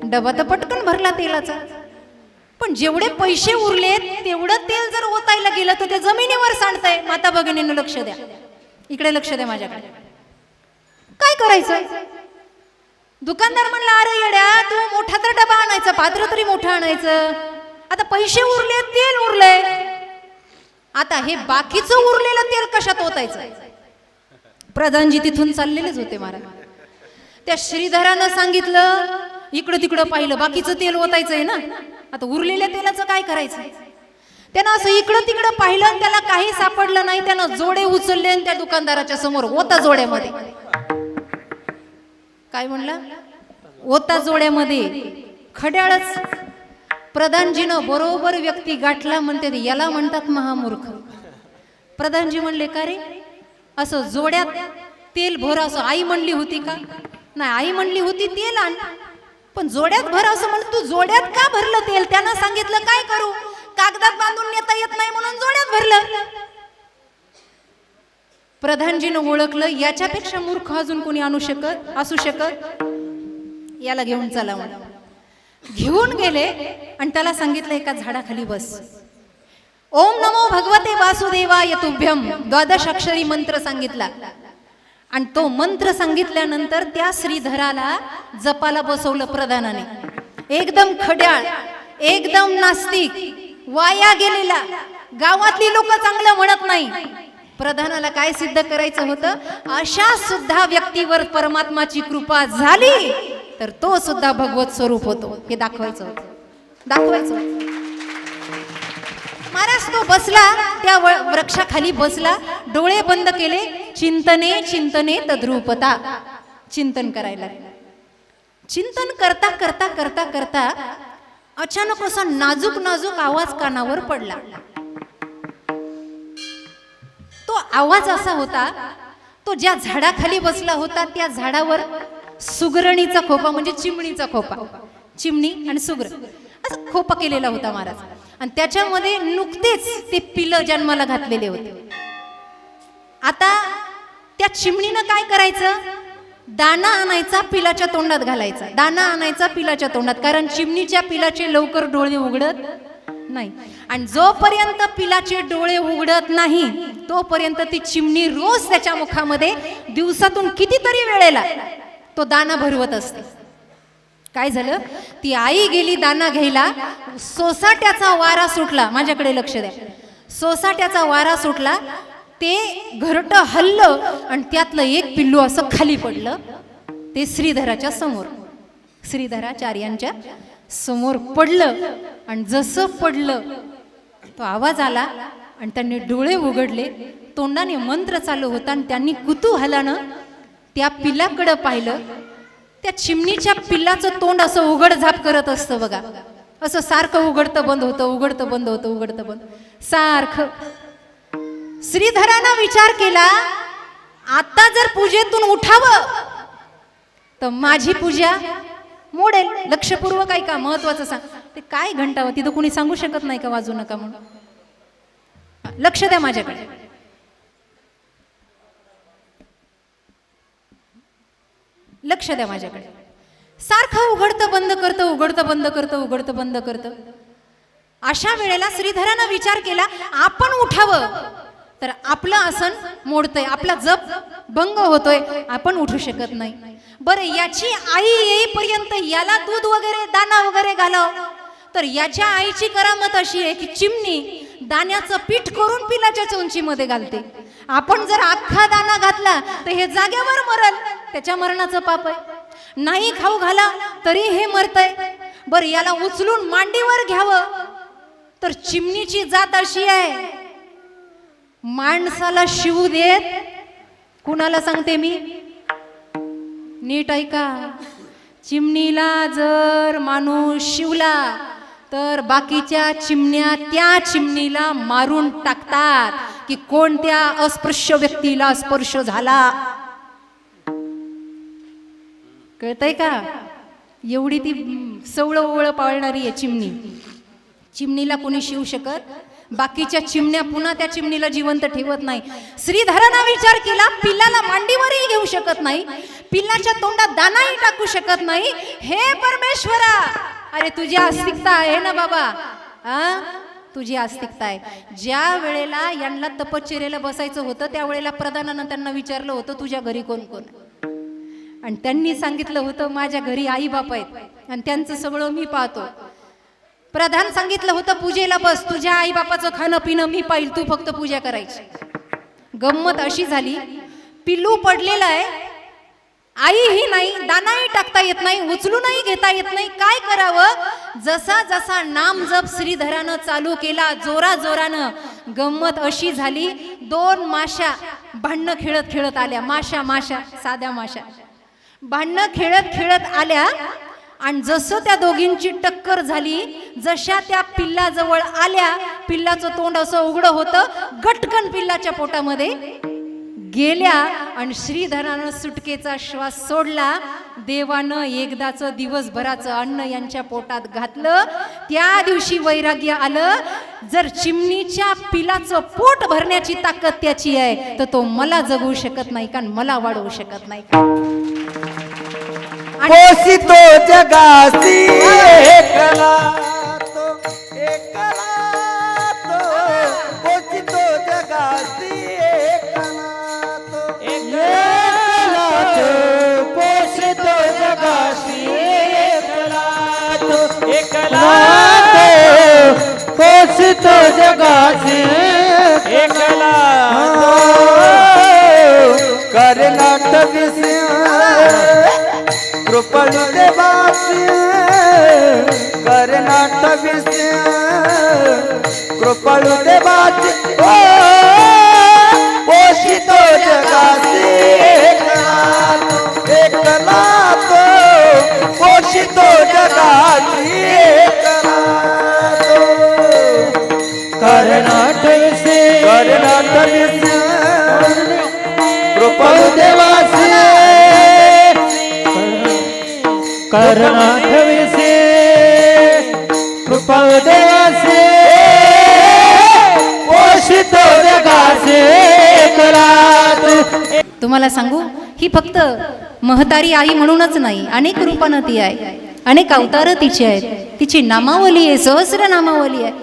Speaker 1: डबा तर पटकन भरला तेलाचा, पण जेवढे पैसे उरले तेवढं तेल जर ओतायला गेलं तर ते जमिनीवर सांडतंय. माता भगिनींनो लक्ष द्या, इकडे लक्ष द्या माझ्याकडे. काय करायचं? दुकानदार म्हणला अरे येड्या, तू मोठा तर डबा आणायचा, पात्र तरी मोठं आणायचं. आता पैसे उरले, तेल उरलंय, आता हे बाकीचं उरलेलं तेल कशात ओतायचं? प्रधानजी तिथून चाललेलेच होते महाराज. त्या श्रीधरानं सांगितलं, इकडं तिकडं पाहिलं, बाकीचं तेल ओतायचंय ना, आता उरलेल्या तेलाचं काय करायचं? त्यानं असं इकडं तिकडं पाहिलं आणि त्याला काही सापडलं नाही. त्यानं जोडे उचलले आणि त्या दुकानदाराच्या समोर ओता जोड्यामध्ये. काय म्हणला? ओता जोड्यामध्ये. खड्याळच. प्रधानजीनं बरोबर व्यक्ती गाठला. म्हणते याला म्हणतात महामूर्ख. प्रधानजी म्हणले का रे, असं जोड्यात तेल भर असं आई म्हणली होती का? नाही, आई म्हणली होती तेल आण, पण जोड्यात भर असं म्हण. तू जोड्यात का भरलं तेल? त्यानं सांगितलं काय करू, कागदात बांधून नेता येत नाही म्हणून जोड्यात भरलं. प्रधानजीनं ओळखलं, याच्यापेक्षा मूर्ख अजून कोणी असू शकत? याला घेऊन चला म्हणून घेऊन गेले आणि त्याला सांगितलं एका झाडाखाली बस. ओम नमो भगवते वासुदेवाय तुभ्यम, द्वादश अक्षरी मंत्र सांगितला. आणि तो मंत्र सांगितल्यानंतर त्या श्रीधराला जपाला बसवलं प्रधानाने. एकदम खड्याळ, एकदम नास्तिक, वाया गेलेला, गावातली लोक चांगलं म्हणत नाही. प्रधानाला काय सिद्ध करायचं होतं? अशा सुद्धा व्यक्तीवर परमात्माची कृपा झाली तर तो सुद्धा भगवत स्वरूप होतो, हे दाखवायचं होतं. महाराज तो बसला, त्या वृक्षाखाली बसला, डोळे बंद केले. चिंतने चिंतने तद्रूपता, चिंतन करायला. चिंतन करता करता करता करता अचानक असा नाजूक नाजूक आवाज कानावर पडला. तो आवाज असा होता, तो ज्या झाडाखाली बसला होता त्या झाडावर सुगरणीचा खोपा, म्हणजे चिमणीचा खोपा, चिमणी आणि सुगरण असं खोपा केलेला होता महाराज. आणि त्याच्यामध्ये नुकतेच ते पिलं जन्माला घातलेले होते. आता त्या चिमणीनं काय करायचं? दाना आणायचा, पिलाच्या तोंडात घालायचा. दाना आणायचा पिलाच्या तोंडात, कारण चिमणीच्या पिलाचे लवकर डोळे उघडत नाही. आणि जोपर्यंत पिलाचे डोळे उघडत नाही तोपर्यंत ती चिमणी रोज त्याच्या मुखामध्ये दिवसातून कितीतरी वेळेला तो दाना भरवत असते. काय झालं? ती आई गेली दाना घ्यायला, सोसाट्याचा वारा सुटला. माझ्याकडे लक्ष द्या. सोसाट्याचा वारा सुटला, ते घरटं हल्लं आणि त्यातलं एक पिल्लू असं खाली पडलं. ते श्रीधराच्या समोर, श्रीधराचार्यांच्या समोर पडलं. आणि जसं पडलं तो आवाज आला आणि त्यांनी डोळे उघडले. तोंडाने मंत्र चालू होता आणि त्यांनी कुतूहलानं त्या पिल्लाकडं पाहिलं. त्या चिमणीच्या पिल्लाचं तोंड असं उघड झाप करत असतं बघा, असं सारखं उघडतं बंद होतं, उघडतं बंद होतं, उघडतं बंद सारखं. श्रीधरानं विचार केला, आता जर पूजेतून उठावं तर माझी पूजा मोडेल. लक्षपूर्वक ऐका, महत्वाचं सांग. ते काय घंटा तिथं कुणी सांगू शकत नाही का वाजू नका म्हणून? लक्ष द्या माझ्याकडे. लक्ष द्या माझ्याकडे. सारखं उघडतं बंद करतं, उघडतं बंद करतं, उघडतं बंद करतं. अशा वेळेला श्रीधरानं विचार केला, आपण उठावं तर आपलं आसन मोडतंय, आपला जप भंग होतोय, आपण उठू शकत नाही. बरं, याची आई येईपर्यंत याला दूध वगैरे दाना वगैरे घालाव. तर याच्या आईची करामत अशी आहे की चिमणी दाण्याचं पीठ करून पिलाच्या चोंचीमध्ये घालते. आपण जर अख्खा दाना घातला तर हे जाग्यावर मरल, त्याच्या मरणाचं पाप आहे. नाही खाऊ घाला तरी हे मरतय. बरं, याला उचलून मांडीवर घ्यावं तर चिमणीची जात अशी आहे, माणसाला शिवू देत. कुणाला सांगते मी? नीट ऐका. चिमणीला जर माणूस शिवला तर बाकीच्या चिमण्या त्या चिमणीला मारून टाकतात की कोणत्या अस्पृश्य व्यक्तीला स्पर्श झाला. कळतंय का? एवढी ती सवळं ओवळं पाळणारी आहे चिमणी. चिमणीला कोणी शिवू शकत? बाकीच्या चिमण्या पुन्हा त्या चिमणीला जिवंत ठेवत नाही. श्रीधरानं विचार केला, पिल्लाला मांडीवरही घेऊ शकत नाही, पिल्लाच्या तोंडात दानाही टाकू शकत नाही. हे परमेश्वरा, अरे तुझी आस्तिकता आहे ना बाबा, तुझी आस्तिकता आहे. ज्या वेळेला यांना तपश्चर्येला बसायचं होतं त्यावेळेला प्रधानानं त्यांना विचारलं होतं तुझ्या घरी कोण कोण, आणि त्यांनी सांगितलं होतं माझ्या घरी आई बाप आहेत आणि त्यांचं सगळं मी पाहतो. प्रधान सांगितलं होतं पूजेला बस, तुझ्या आई बापाचं खाणं पिणं मी पाहिल, तू फक्त पूजा करायची. गंमत अशी झाली, पिल्लू पडलेलं आहे, आईही नाही, दानाही टाकता येत नाही, उचलूनही घेता येत नाही. काय करावं? जसा जसा नाम जप श्रीधरानं चालू केला जोरा जोरानं, गंमत अशी झाली, 2 माशा भांडणं खेळत खेळत आल्या. माशा साध्या माशा भांडणं खेळत खेळत आल्या आणि जसं त्या दोघींची टक्कर झाली, जशा त्या पिल्लाजवळ आल्या, पिल्लाचं तोंड असं उघडं होतं, गटकन पिल्लाच्या पोटामध्ये गेल्या आणि श्रीधरानं सुटकेचा श्वास सोडला. देवानं एकदाचं दिवसभराचं अन्न यांच्या पोटात घातलं. त्या दिवशी वैराग्य आलं, जर चिमणीच्या पिलाचं पोट भरण्याची ताकद त्याची आहे तर तो मला जगवू शकत नाही का, मला वाढवू शकत नाही का?
Speaker 2: पोषितो जगासी एकला तो, एकला तो, पोषितो जगासी एकला तो,
Speaker 3: एकला तो, पोषितो जगासी एकला तो, एकला तो, पोषितो जगासी
Speaker 2: एकला कर्नाट विषय कृपळू देवासी, कर्नाट विषय कृपळू देवासी, पोषितो जगासी एकला तो, पोषितो जगासी एकला तो,
Speaker 3: कर्नाट विषय
Speaker 2: कृपळू देवासी,
Speaker 3: कर्नाट विषय कृपा देवासे, पोषितो जगासे करात.
Speaker 1: तुम्हाला सांगू, ही फक्त महतारी आई म्हणूनच नाही, अनेक रूपानं ती आहे, अनेक अवतार तिचे आहेत. तिची नामावली आहे, सहस्र नामावली आहे.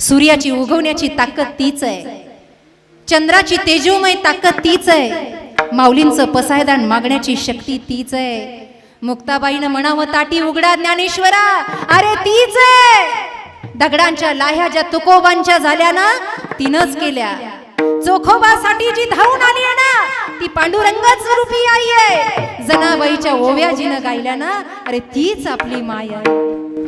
Speaker 1: सूर्याची उगवण्याची ताकद तीच आहे, चंद्राची तेजोमय ताकद तीच आहे, माऊलींचं पसायदान मागण्याची शक्ती तीच आहे. मुक्ताबाईनं म्हणावं ताटी उघडा ज्ञानेश्वरा, अरे तीच आहे. दगडांच्या लाह्या ज्या तुकोबांच्या झाल्या ना, तिनंच केल्या. चोखोबासाठी जी धावून आली आहे ना, ती पांडुरंगाच स्वरूपी आई आहे. जनाबाईच्या ओव्या जिनं गायल्या ना, अरे तीच आपली माय आहे.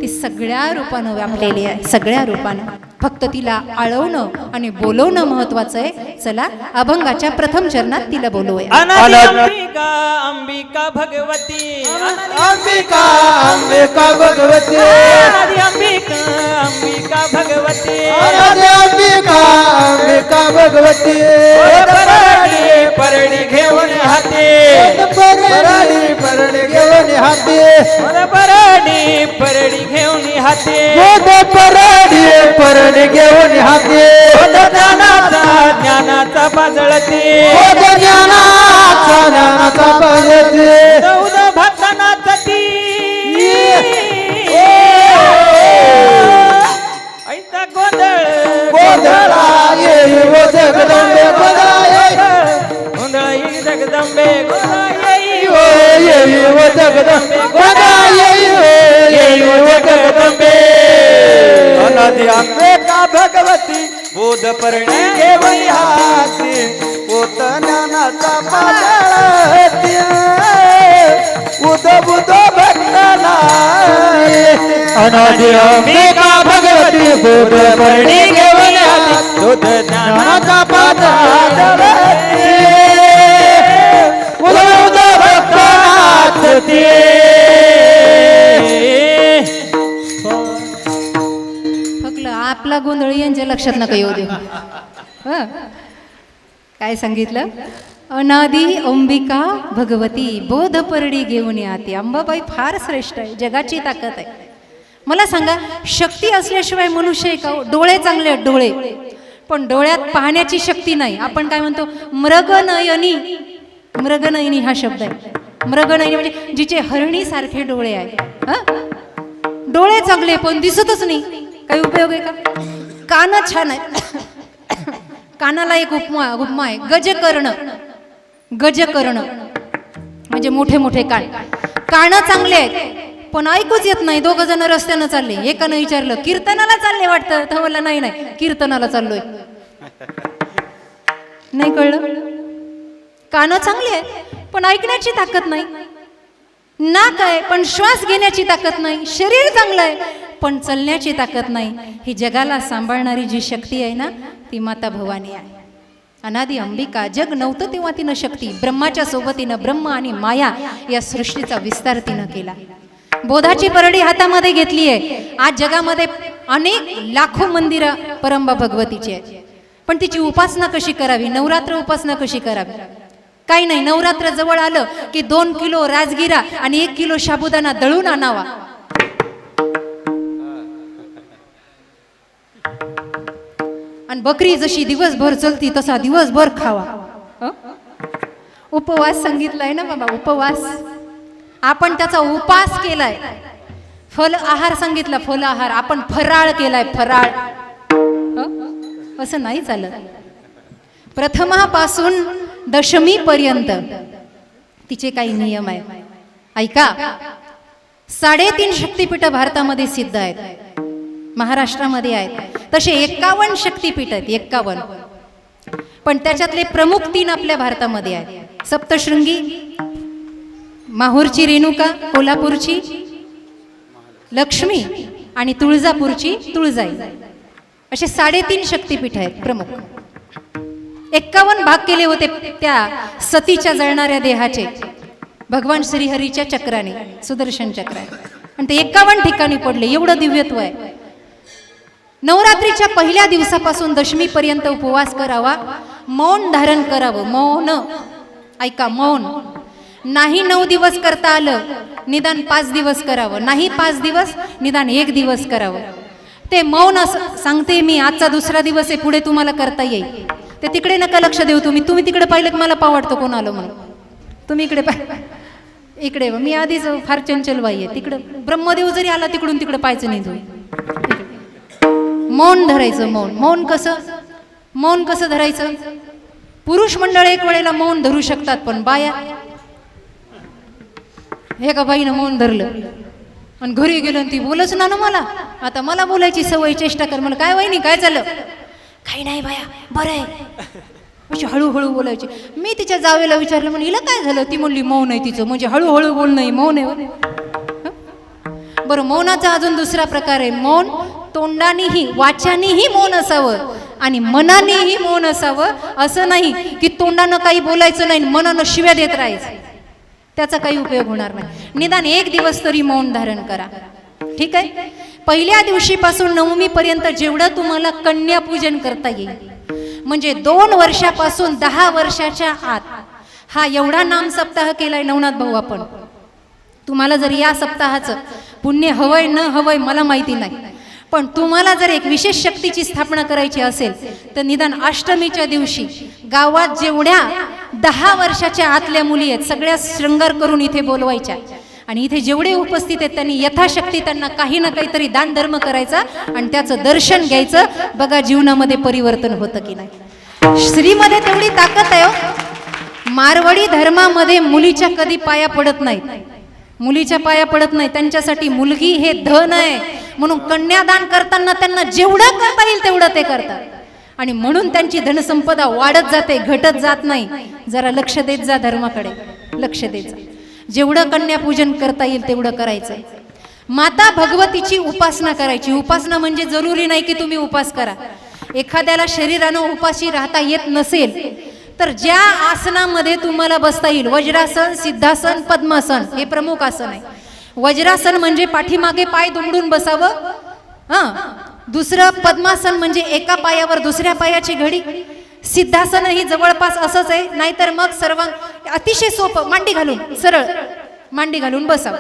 Speaker 1: ती सगळ्या रूपानं व्यापलेली आहे, सगळ्या रूपानं. फक्त तिला आळवणं आणि बोलवणं महत्वाचं आहे. चला अभंगाच्या प्रथम चरणात तिला बोलवूया.
Speaker 4: अंबिका अंबिका भगवती,
Speaker 3: अंबिका अंबिका भगवती,
Speaker 4: अंबिका अंबिका भगवती,
Speaker 3: अंबिका अंबिका भगवती,
Speaker 4: परडी परडी घेऊन हाती,
Speaker 3: परडी परडी घेऊन हाती,
Speaker 4: परडी परडी घेऊन हाती,
Speaker 3: परडी परडी घेऊन हाती,
Speaker 4: ज्ञानाचा पाजळती,
Speaker 3: ज्ञानाचा पाजळती,
Speaker 4: चौद भक्तांना ती ऐसा
Speaker 3: गोंधळा येई व जगदंबे,
Speaker 4: गोंधळ येई जगदंबे,
Speaker 3: येई व जगदंबे, येई व जगदंबे.
Speaker 2: अनादि अंबिका भगवती, बोध परणी घेऊन हाती, पोत ज्ञानाचा पाजळती, उद बुध भक्ताला
Speaker 3: अनादि अंबिका भगवती, बोध परणी घेऊन हाती,
Speaker 4: दूध ज्ञान
Speaker 3: ज्ञानाचा पाजळती, उद भक्तानाथती.
Speaker 1: फक्त आपला गोंधळ यांच्या लक्षात नका येऊ देऊ. हं? काय सांगितलं? अनादी अंबिका भगवती बोध परडी घेऊन आती. अंबाबाई फार श्रेष्ठ आहे, जगाची ताकद आहे. मला सांगा, शक्ती असल्याशिवाय मनुष्य आहे का? डोळे चांगले आहेत, डोळे, पण डोळ्यात पाहण्याची शक्ती नाही. आपण काय म्हणतो, मृगनयनी. मृगनयनी हा शब्द आहे. मृगनयनी म्हणजे जिचे हरणीसारखे डोळे आहेत. डोळे चांगले पण दिसतच नाही, काही उपयोग आहे का? कान छान आहेत. कानाला एक उपमा आहे, गजकर्ण. गजकर्ण म्हणजे मोठे मोठे कान. कान चांगले आहेत पण ऐकूच येत नाही. दोघ जण रस्त्यानं चालले, एकानं विचारलं कीर्तनाला चालले वाटतं, तर म्हणलं नाही नाही, कीर्तनाला चाललोय. नाही कळलं? कान चांगले आहेत पण ऐकण्याची ताकद नाही. नाक आहे पण श्वास घेण्याची ताकद नाही. शरीर चांगलं आहे पण चालण्याची ताकद नाही. ही जगाला सांभाळणारी जी शक्ती आहे ना, ती माता भवानी आहे. अनादी अंबिका. जग नव्हतं तेव्हा तिनं शक्ती, ब्रह्माच्या सोबतीनं ब्रह्म आणि माया या सृष्टीचा विस्तार तिनं केला. बोधाची परडी हातामध्ये घेतली आहे. आज जगामध्ये अनेक लाखो मंदिरं परंबा भगवतीची आहेत, पण तिची उपासना कशी करावी? नवरात्र उपासना कशी करावी? काही नाही, नवरात्र जवळ आलं की 2 किलो राजगिरा आणि 1 किलो साबुदाणा दळून आणावा. आणि बकरी जशी दिवसभर चलती तसा दिवसभर खावा. उपवास सांगितलाय ना बाबा, उपवास. आपण त्याचा उपास केलाय. फल आहार सांगितला, फल आहार. आपण फराळ केलाय, फराळ. असं नाही चालत. प्रथमापासून दशमी पर्यंत तिचे काही नियम आहेत. ऐका, 3.5 शक्तिपीठ भारतामध्ये सिद्ध आहेत, महाराष्ट्रामध्ये आहेत. तसे 51 शक्तिपीठ आहेत, 51. पण त्याच्यातले प्रमुख 3 आपल्या भारतामध्ये आहेत. सप्तशृंगी, माहूरची रेणुका, कोल्हापूरची लक्ष्मी आणि तुळजापूरची तुळजाई. असे 3.5 शक्तिपीठ आहेत प्रमुख. 51 भाग केले होते त्या सतीच्या जळणाऱ्या देहाचे भगवान श्रीहरीच्या चक्राने, सुदर्शन चक्राने, आणि ते 51 ठिकाणी पडले. एवढं दिव्यत्व आहे. नवरात्रीच्या पहिल्या दिवसापासून दशमीपर्यंत उपवास करावा, मौन धारण करावं. मौन, ऐका, मौन. नाही 9 दिवस करता आलं, निदान 5 दिवस करावं. नाही 5 दिवस, निदान 1 दिवस करावं. ते मौन असं सांगते मी. आजचा 2रा दिवस आहे, पुढे तुम्हाला करता येईल. ते तिकडे नका लक्ष देऊ. तुम्ही तिकडे पाहिलं की मला पावडतं कोण आलं म्हणून. तुम्ही इकडे इकडे. मी आधीच फार चंचल बाई आहे. तिकडं ब्रह्मदेव जरी आला तिकडून तिकडे पाहायचं नाही. तुम्ही मौन धरायचं. मौन कसं धरायचं? पुरुष मंडळ एक वेळेला मौन धरू शकतात, पण बाया, हे का बाईनं मौन धरलं आणि घरी गेलं ती बोलच ना मला. आता मला बोलायची सवय, चेष्टा कर. मला काय वहिनी काय झालं? काही नाही बाया, बरं आहे. अशी हळूहळू बोलायची. मी तिच्या जावेला विचारलं, म्हणजे हिला काय झालं? ती म्हणली मौन आहे तिचं, म्हणजे हळूहळू बोलणं मौन आहे. बरं, मौनाचा अजून 2रा प्रकार आहे. मौन तोंडानेही, वाचानेही मौन असावं आणि मनानेही मौन असावं. असं नाही की तोंडानं काही बोलायचं नाही, मनानं शिव्या देत राहायचं. त्याचा काही उपयोग होणार नाही. निदान 1 दिवस तरी मौन धारण करा. ठीक आहे? पहिल्या दिवशीपासून 9वी पर्यंत जेवढं तुम्हाला कन्यापूजन करता येईल, म्हणजे 2 वर्षापासून 10 वर्षाच्या आत, हा एवढा नाम सप्ताह केलाय नवनाथ भाऊ आपण. तुम्हाला जर या सप्ताहाचं पुण्य हवंय न हवंय मला माहिती नाही, पण तुम्हाला जर एक विशेष शक्तीची स्थापना करायची असेल तर निदान अष्टमीच्या दिवशी गावात जेवढ्या 10 वर्षाच्या आतल्या मुली आहेत सगळ्या शृंगार करून इथे बोलवायच्या, आणि इथे जेवढे उपस्थित आहेत त्यांनी यथाशक्ती त्यांना काही ना काहीतरी दान धर्म करायचा आणि त्याचं दर्शन घ्यायचं. बघा जीवनामध्ये परिवर्तन होतं की नाही. स्त्रीमध्ये तेवढी ताकद आहे. मारवाडी धर्मामध्ये मुलीच्या कधी पाया पडत नाहीत. मुलीच्या पाया पडत नाही. त्यांच्यासाठी मुलगी हे धन आहे, म्हणून कन्यादान करताना त्यांना जेवढं करता येईल तेवढं ते करतात, आणि म्हणून त्यांची धनसंपदा वाढत जाते, घटत जात नाही. जरा लक्ष देत जा, धर्माकडे लक्ष देत जा. जेवढं कन्यापूजन करता येईल तेवढं करायचं. माता भगवतीची उपासना करायची. उपासना म्हणजे जरुरी नाही की तुम्ही उपास करा. एखाद्याला शरीरानं उपाशी राहता येत नसेल तर ज्या आसनामध्ये तुम्हाला बसता येईल, वज्रासन, सिद्धासन, पद्मासन हे प्रमुख आसन आहे. वज्रासन म्हणजे पाठीमागे पाय दुमडून बसावं. दुसरं पद्मासन म्हणजे एका पायावर दुसऱ्या पायाची घडी. सिद्धासनही जवळपास असंच आहे, नाहीतर मग अतिशय सोपं, मांडी घालून सरळ मांडी घालून बसावं.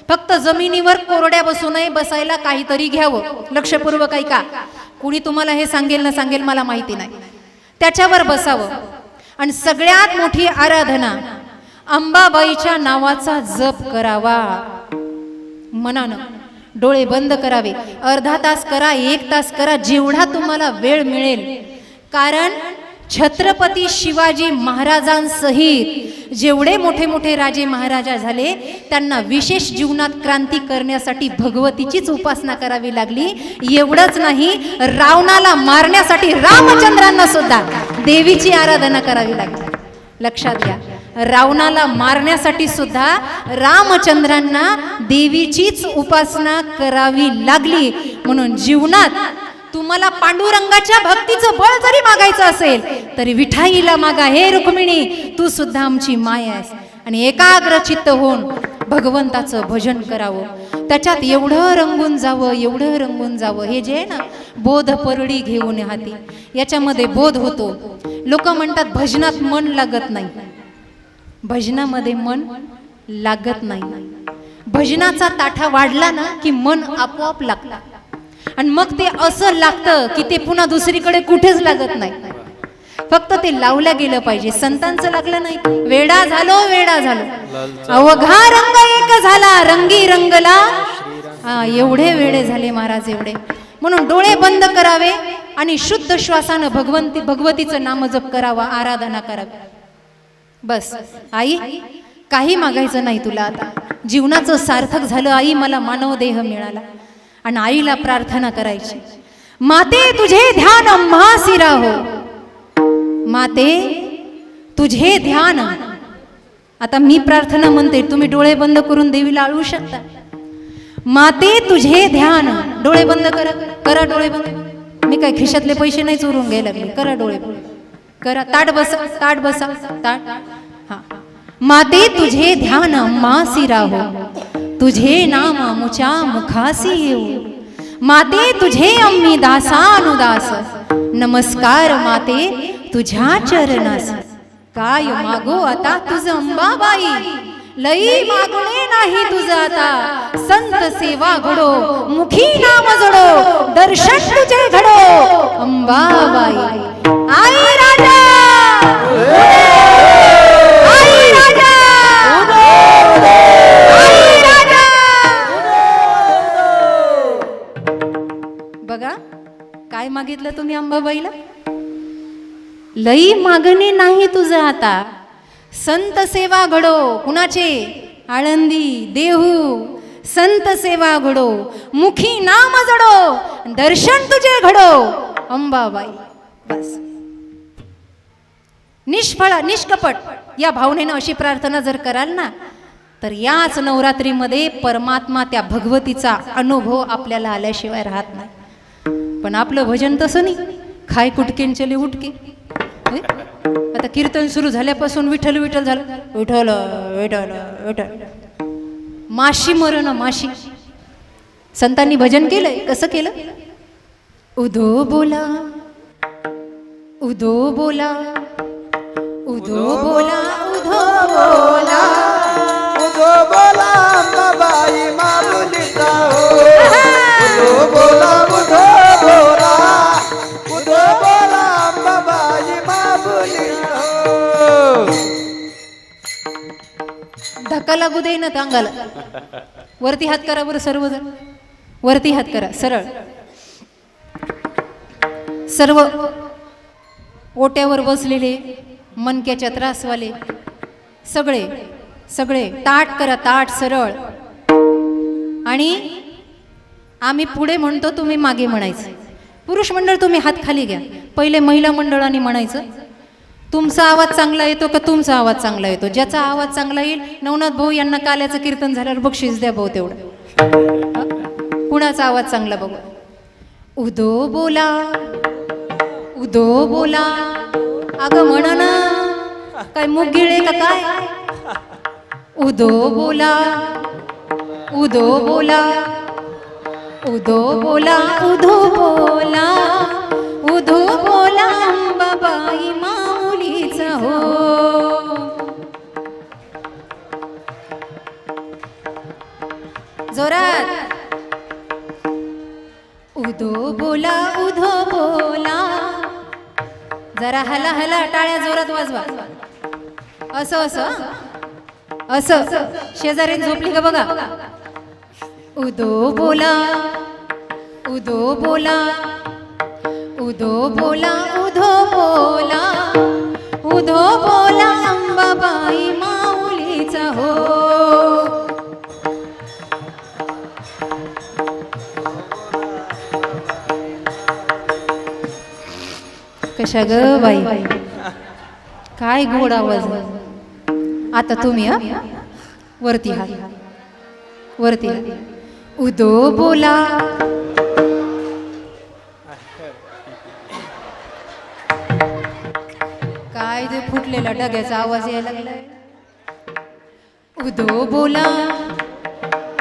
Speaker 1: फक्त जमिनीवर कोरड्या बसू नये, बसायला काहीतरी घ्यावं. लक्षपूर्वक ऐका, कुणी तुम्हाला हे सांगेल ना सांगेल मला माहिती नाही, त्याच्यावर बसावं. आणि सगळ्यात मोठी आराधना अंबाबाईच्या नावाचा जप करावा. मनानं डोळे बंद करावे. अर्धा तास करा, 1 तास करा, जेवढा तुम्हाला वेळ मिळेल. कारण छत्रपती शिवाजी महाराजांसहित जेवढे मोठे मोठे राजे महाराजा झाले, त्यांना विशेष जीवनात क्रांती करण्यासाठी भगवतीचीच उपासना करावी लागली. एवढंच नाही, रावणाला मारण्यासाठी रामचंद्रांना सुद्धा देवीची आराधना करावी लागली. लक्षात घ्या, रावणाला मारण्यासाठी सुद्धा रामचंद्रांना देवीचीच उपासना करावी लागली. म्हणून जीवनात तुम्हाला पांडुरंगाच्या भक्तीचं बळ जरी मागायचं असेल तरी विठाईला मागा. हे रुक्मिणी, तू सुद्धा आमची माय आहेस. आणि एकाग्र चित्त होऊन भगवंताचं भजन करावं. त्याच्यात एवढं रंगून जावं, एवढं रंगून जावं. हे जे आहे ना, बोध परडी घेऊन हाती, याच्यामध्ये बोध होतो. लोक म्हणतात भजनात मन लागत नाही. भजनामध्ये मन लागत नाही. भजनाचा ताठा वाढला ना की मन आपोआप लागतं. आणि मग ते असं लागतं की ते पुन्हा दुसरीकडे कुठेच लागत नाही. फक्त ते लावल्या गेलं पाहिजे. संतांचं लागलं नाही, वेडा झालो वेडा झालो, अवघा रंग एक झाला रंगी रंगला. एवढे वेडे झाले महाराज, एवढे. म्हणून डोळे बंद करावे आणि शुद्ध श्वासानं भगवतीचं नामजप करावा, आराधना करावी. बस आई, काही मागायचं नाही तुला. आता जीवनाचं सार्थक झालं आई, मला मानव देह मिळाला. आणि आईला प्रार्थना करायची, माते तुझे ध्यान आम्हासी राहो. माते तुझे ध्यान. आता मी प्रार्थना म्हणते, तुम्ही डोळे बंद करून देवीला आळू शकता. माते तुझे ध्यान. डोळे बंद करा, करा डोळे बंद. मी काय खिशातले पैसे नाही चोरून घ्यायला लागले. करा डोळे बंद, करा. ताट बसा, ताट बसा, ताट. हा. माते तुझे ध्यान आम्हासी राहो, तुझे नाम मुचा मुखासी येऊ. माते तुझे अम्मी दासानुदास, नमस्कार माते तुझ्या चरणास. काय मागो आता तुझ अंबाबाई, लई मागणे नाही तुझ आता. संत सेवा घडो, मुखी नाम जडो, दर्शन तुझे घडो अंबाबाई. आई राजा, आई राजा, आई राजा. बघा काय मागितलं तुम्ही अंबाबाईला. लई मागणे नाही तुझं आता. संत सेवा घडो. कुणाचे? आळंदी देहू. संत सेवा घडो, मुखी नाम जडो, दर्शन तुझे घडो अंबाबाई. बस. निष्फळ निष्कपट या भावनेनं अशी प्रार्थना जर कराल ना, तर याच नवरात्रीमध्ये परमात्मा त्या भगवतीचा अनुभव आपल्याला आल्याशिवाय राहत नाही. पण आपलं भजन तसं नाही, खाय कुटकेन चले उठके. आता कीर्तन सुरू झाल्यापासून विठ्ठल विठ्ठल झालं, विठ्ठल विठ्ठल विठ्ठल. माशी मरण माशी. संतांनी भजन केलंय, कसं केलं? उदो बोला, उदो बोला, उदो बोला, उदो बोला,
Speaker 2: उदो बोला अंबाबाई माऊलीचा हो. उदो बोला, उदो बोला, उदो बोला अंबाबाई माऊलीचा हो.
Speaker 1: धक्का लागू दे ना अंगाला. वरती हात करा बरं सर्वजण, वरती हात करा सरळ. सर्व ओट्यावर बसलेले, मनक्याच्या त्रासवाले सगळे सगळे ताट करा, ताट सरळ. आणि आम्ही पुढे म्हणतो, तुम्ही मागे म्हणायचं. पुरुष मंडळ तुम्ही हात खाली घ्या. पहिले महिला मंडळाने म्हणायचं. तुमचा आवाज चांगला येतो का तुमचा आवाज चांगला येतो? ज्याचा आवाज चांगला येईल, नवनाथ भाऊ यांना काल्याचं कीर्तन झाल्यावर बक्षीस द्या भाऊ तेवढं. कुणाचा आवाज चांगला बघू. उदो बोला, उदो बोला. अगं म्हणा ना, काय मुग गिळे का काय? उदो बोला, उदो बोला, उदो बोला, उदो बोला, उदो बोला अंबाबाई जोरात. उधो बोला उधो बोला. जरा हला हला, टाळ्या जोरात वाजवा. असं असं असं शेजारीन झोपली का बघा. उधो बोला उधो बोला उधो बोला उधो बोला उधो बोला अंबाबाई माऊलीचा हो. कशा ग बाई, काय गोड आवाज. आता तुम्ही वरती हात, वरती. उदो बोला काय ते फुटलेला ढग्याचा आवाज यायला लागलाय. उदो बोला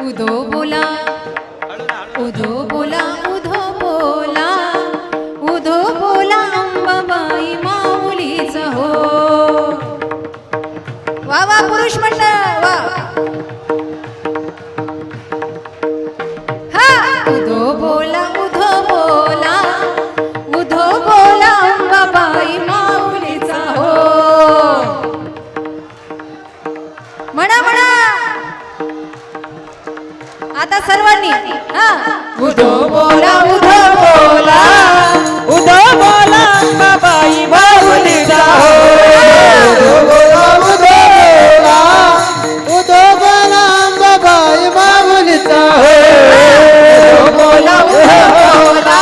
Speaker 1: उदो बोला उदो बोला उधो बोला उधो बोला अंबाबाई माऊलीचा हो. वा वा पुरुष मंडळ वा. हा उधो बोला उधो बोला उधो बोला अंबाबाई माऊलीचा हो. म्हणा म्हणा आता सर्वांनी. हा
Speaker 4: उधो बोला उधो बोला उधो बोला अंबाबाई माऊलीचा हो.
Speaker 3: उधो बोला उधो बोला अंबाबाई माऊलीचा हो.
Speaker 4: उधो बोला उधो बोला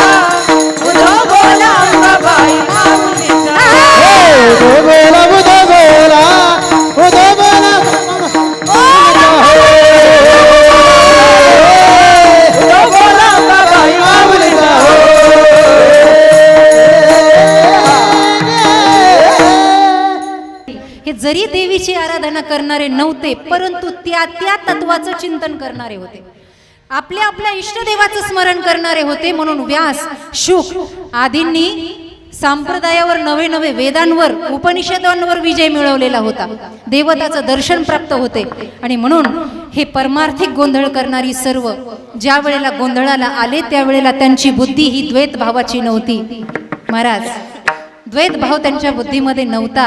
Speaker 4: उधो बोला अंबाबाई माऊलीचा हो.
Speaker 3: उधो बोला उधो बोला उधो बोला
Speaker 4: उधो बोला अंबाबाई माऊलीचा हो.
Speaker 1: हे जरी देवीची आराधना करणारे नव्हते, परंतु त्या त्या तत्वाचं चिंतन करणारे होते. आपल्या आपल्या इष्टदेवाचं स्मरण करणारे होते. म्हणून व्यास, शुक आदींनी संप्रदायावर नवे नवे वेदांवर उपनिषदांवर विजय मिळवलेला होता. देवताचं दर्शन प्राप्त होते. आणि म्हणून हे परमार्थिक गोंधळ करणारी सर्व ज्या वेळेला गोंधळाला आले त्यावेळेला त्यांची बुद्धी ही द्वैत भावाची नव्हती. महाराज, द्वैत भाव त्यांच्या बुद्धीमध्ये नव्हता.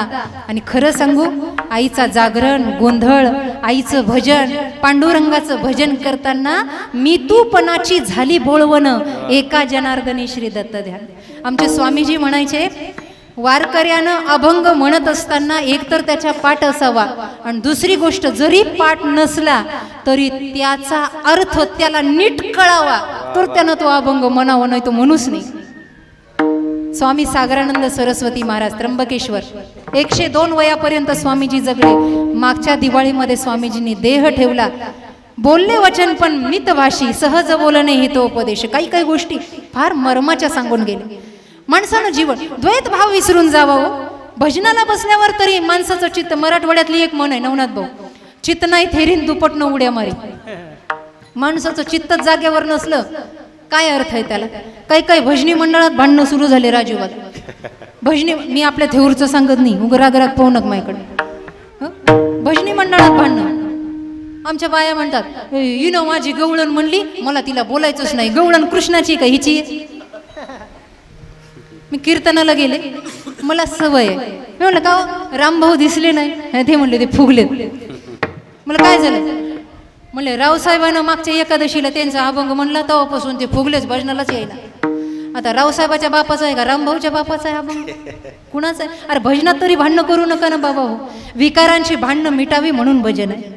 Speaker 1: आणि खरं सांगू, आईचा जागरण, गोंधळ, आईचं भजन, पांडुरंगाचं भजन करताना मी तूपणाची झाली बोळवण एका जनार्दनी श्री दत्त ध्यान. आमचे स्वामीजी म्हणायचे, वारकऱ्यानं अभंग म्हणत असताना एकतर त्याच्या पाठ असावा, आणि दुसरी गोष्ट जरी पाठ नसला तरी त्याचा अर्थ त्याला नीट कळावा, तर त्यानं तो अभंग म्हणावा, नाही तो म्हणूच नाही. स्वामी सागरानंद सरस्वती महाराज त्र्यंबकेश्वर 102 वयापर्यंत स्वामीजी जगले. मागच्या दिवाळीमध्ये स्वामीजींनी देह ठेवला. बोलले वचन पण मितभाषी, सहज बोलणे हे तो उपदेश. काही काही गोष्टी फार मर्माच्या सांगून गेले. माणसानं जीवन द्वैत भाव विसरून जावं. भजनाला बसल्यावर तरी माणसाचं चित्त, मराठवाड्यातली एक म्हण आहे नवनाथ भाऊ, चित्त नाही थेरीन दुपटनं उड्या मारी. माणसाचं चित्त जागेवर नसलं काय अर्थ आहे त्याला. काही काही भजनी मंडळात भांडणं सुरू झाले राजूवाद. भजनी, मी आपल्या थेऊरचं सांगत नाही, उगरागराग पाहू नका माझ्याकडे. भजनी मंडळात भांडणं. आमच्या बाया म्हणतात, हिनं माझी गवळण म्हणली, मला तिला बोलायचंच नाही. गवळण कृष्णाची का हिची? मी कीर्तनाला गेले, मला सवय आहे. मी म्हणलं का रामभाऊ दिसले नाही? ते म्हणले ते फुगलेत. मला काय झालं? म्हणले रावसाहेबांना मागच्या एकादशीला त्यांचा अभंग म्हणला, तेव्हापासून ते फुगलेच, भजनालाच यायला. आता रावसाहेबाच्या बापाचा आहे का रामभाऊच्या बापाचा आहे अभंग? कुणाचा आहे? अरे भजनात तरी भांडणं करू नका ना बाबा हो. विकारांची भांडणं मिटावी म्हणून भजन आहे.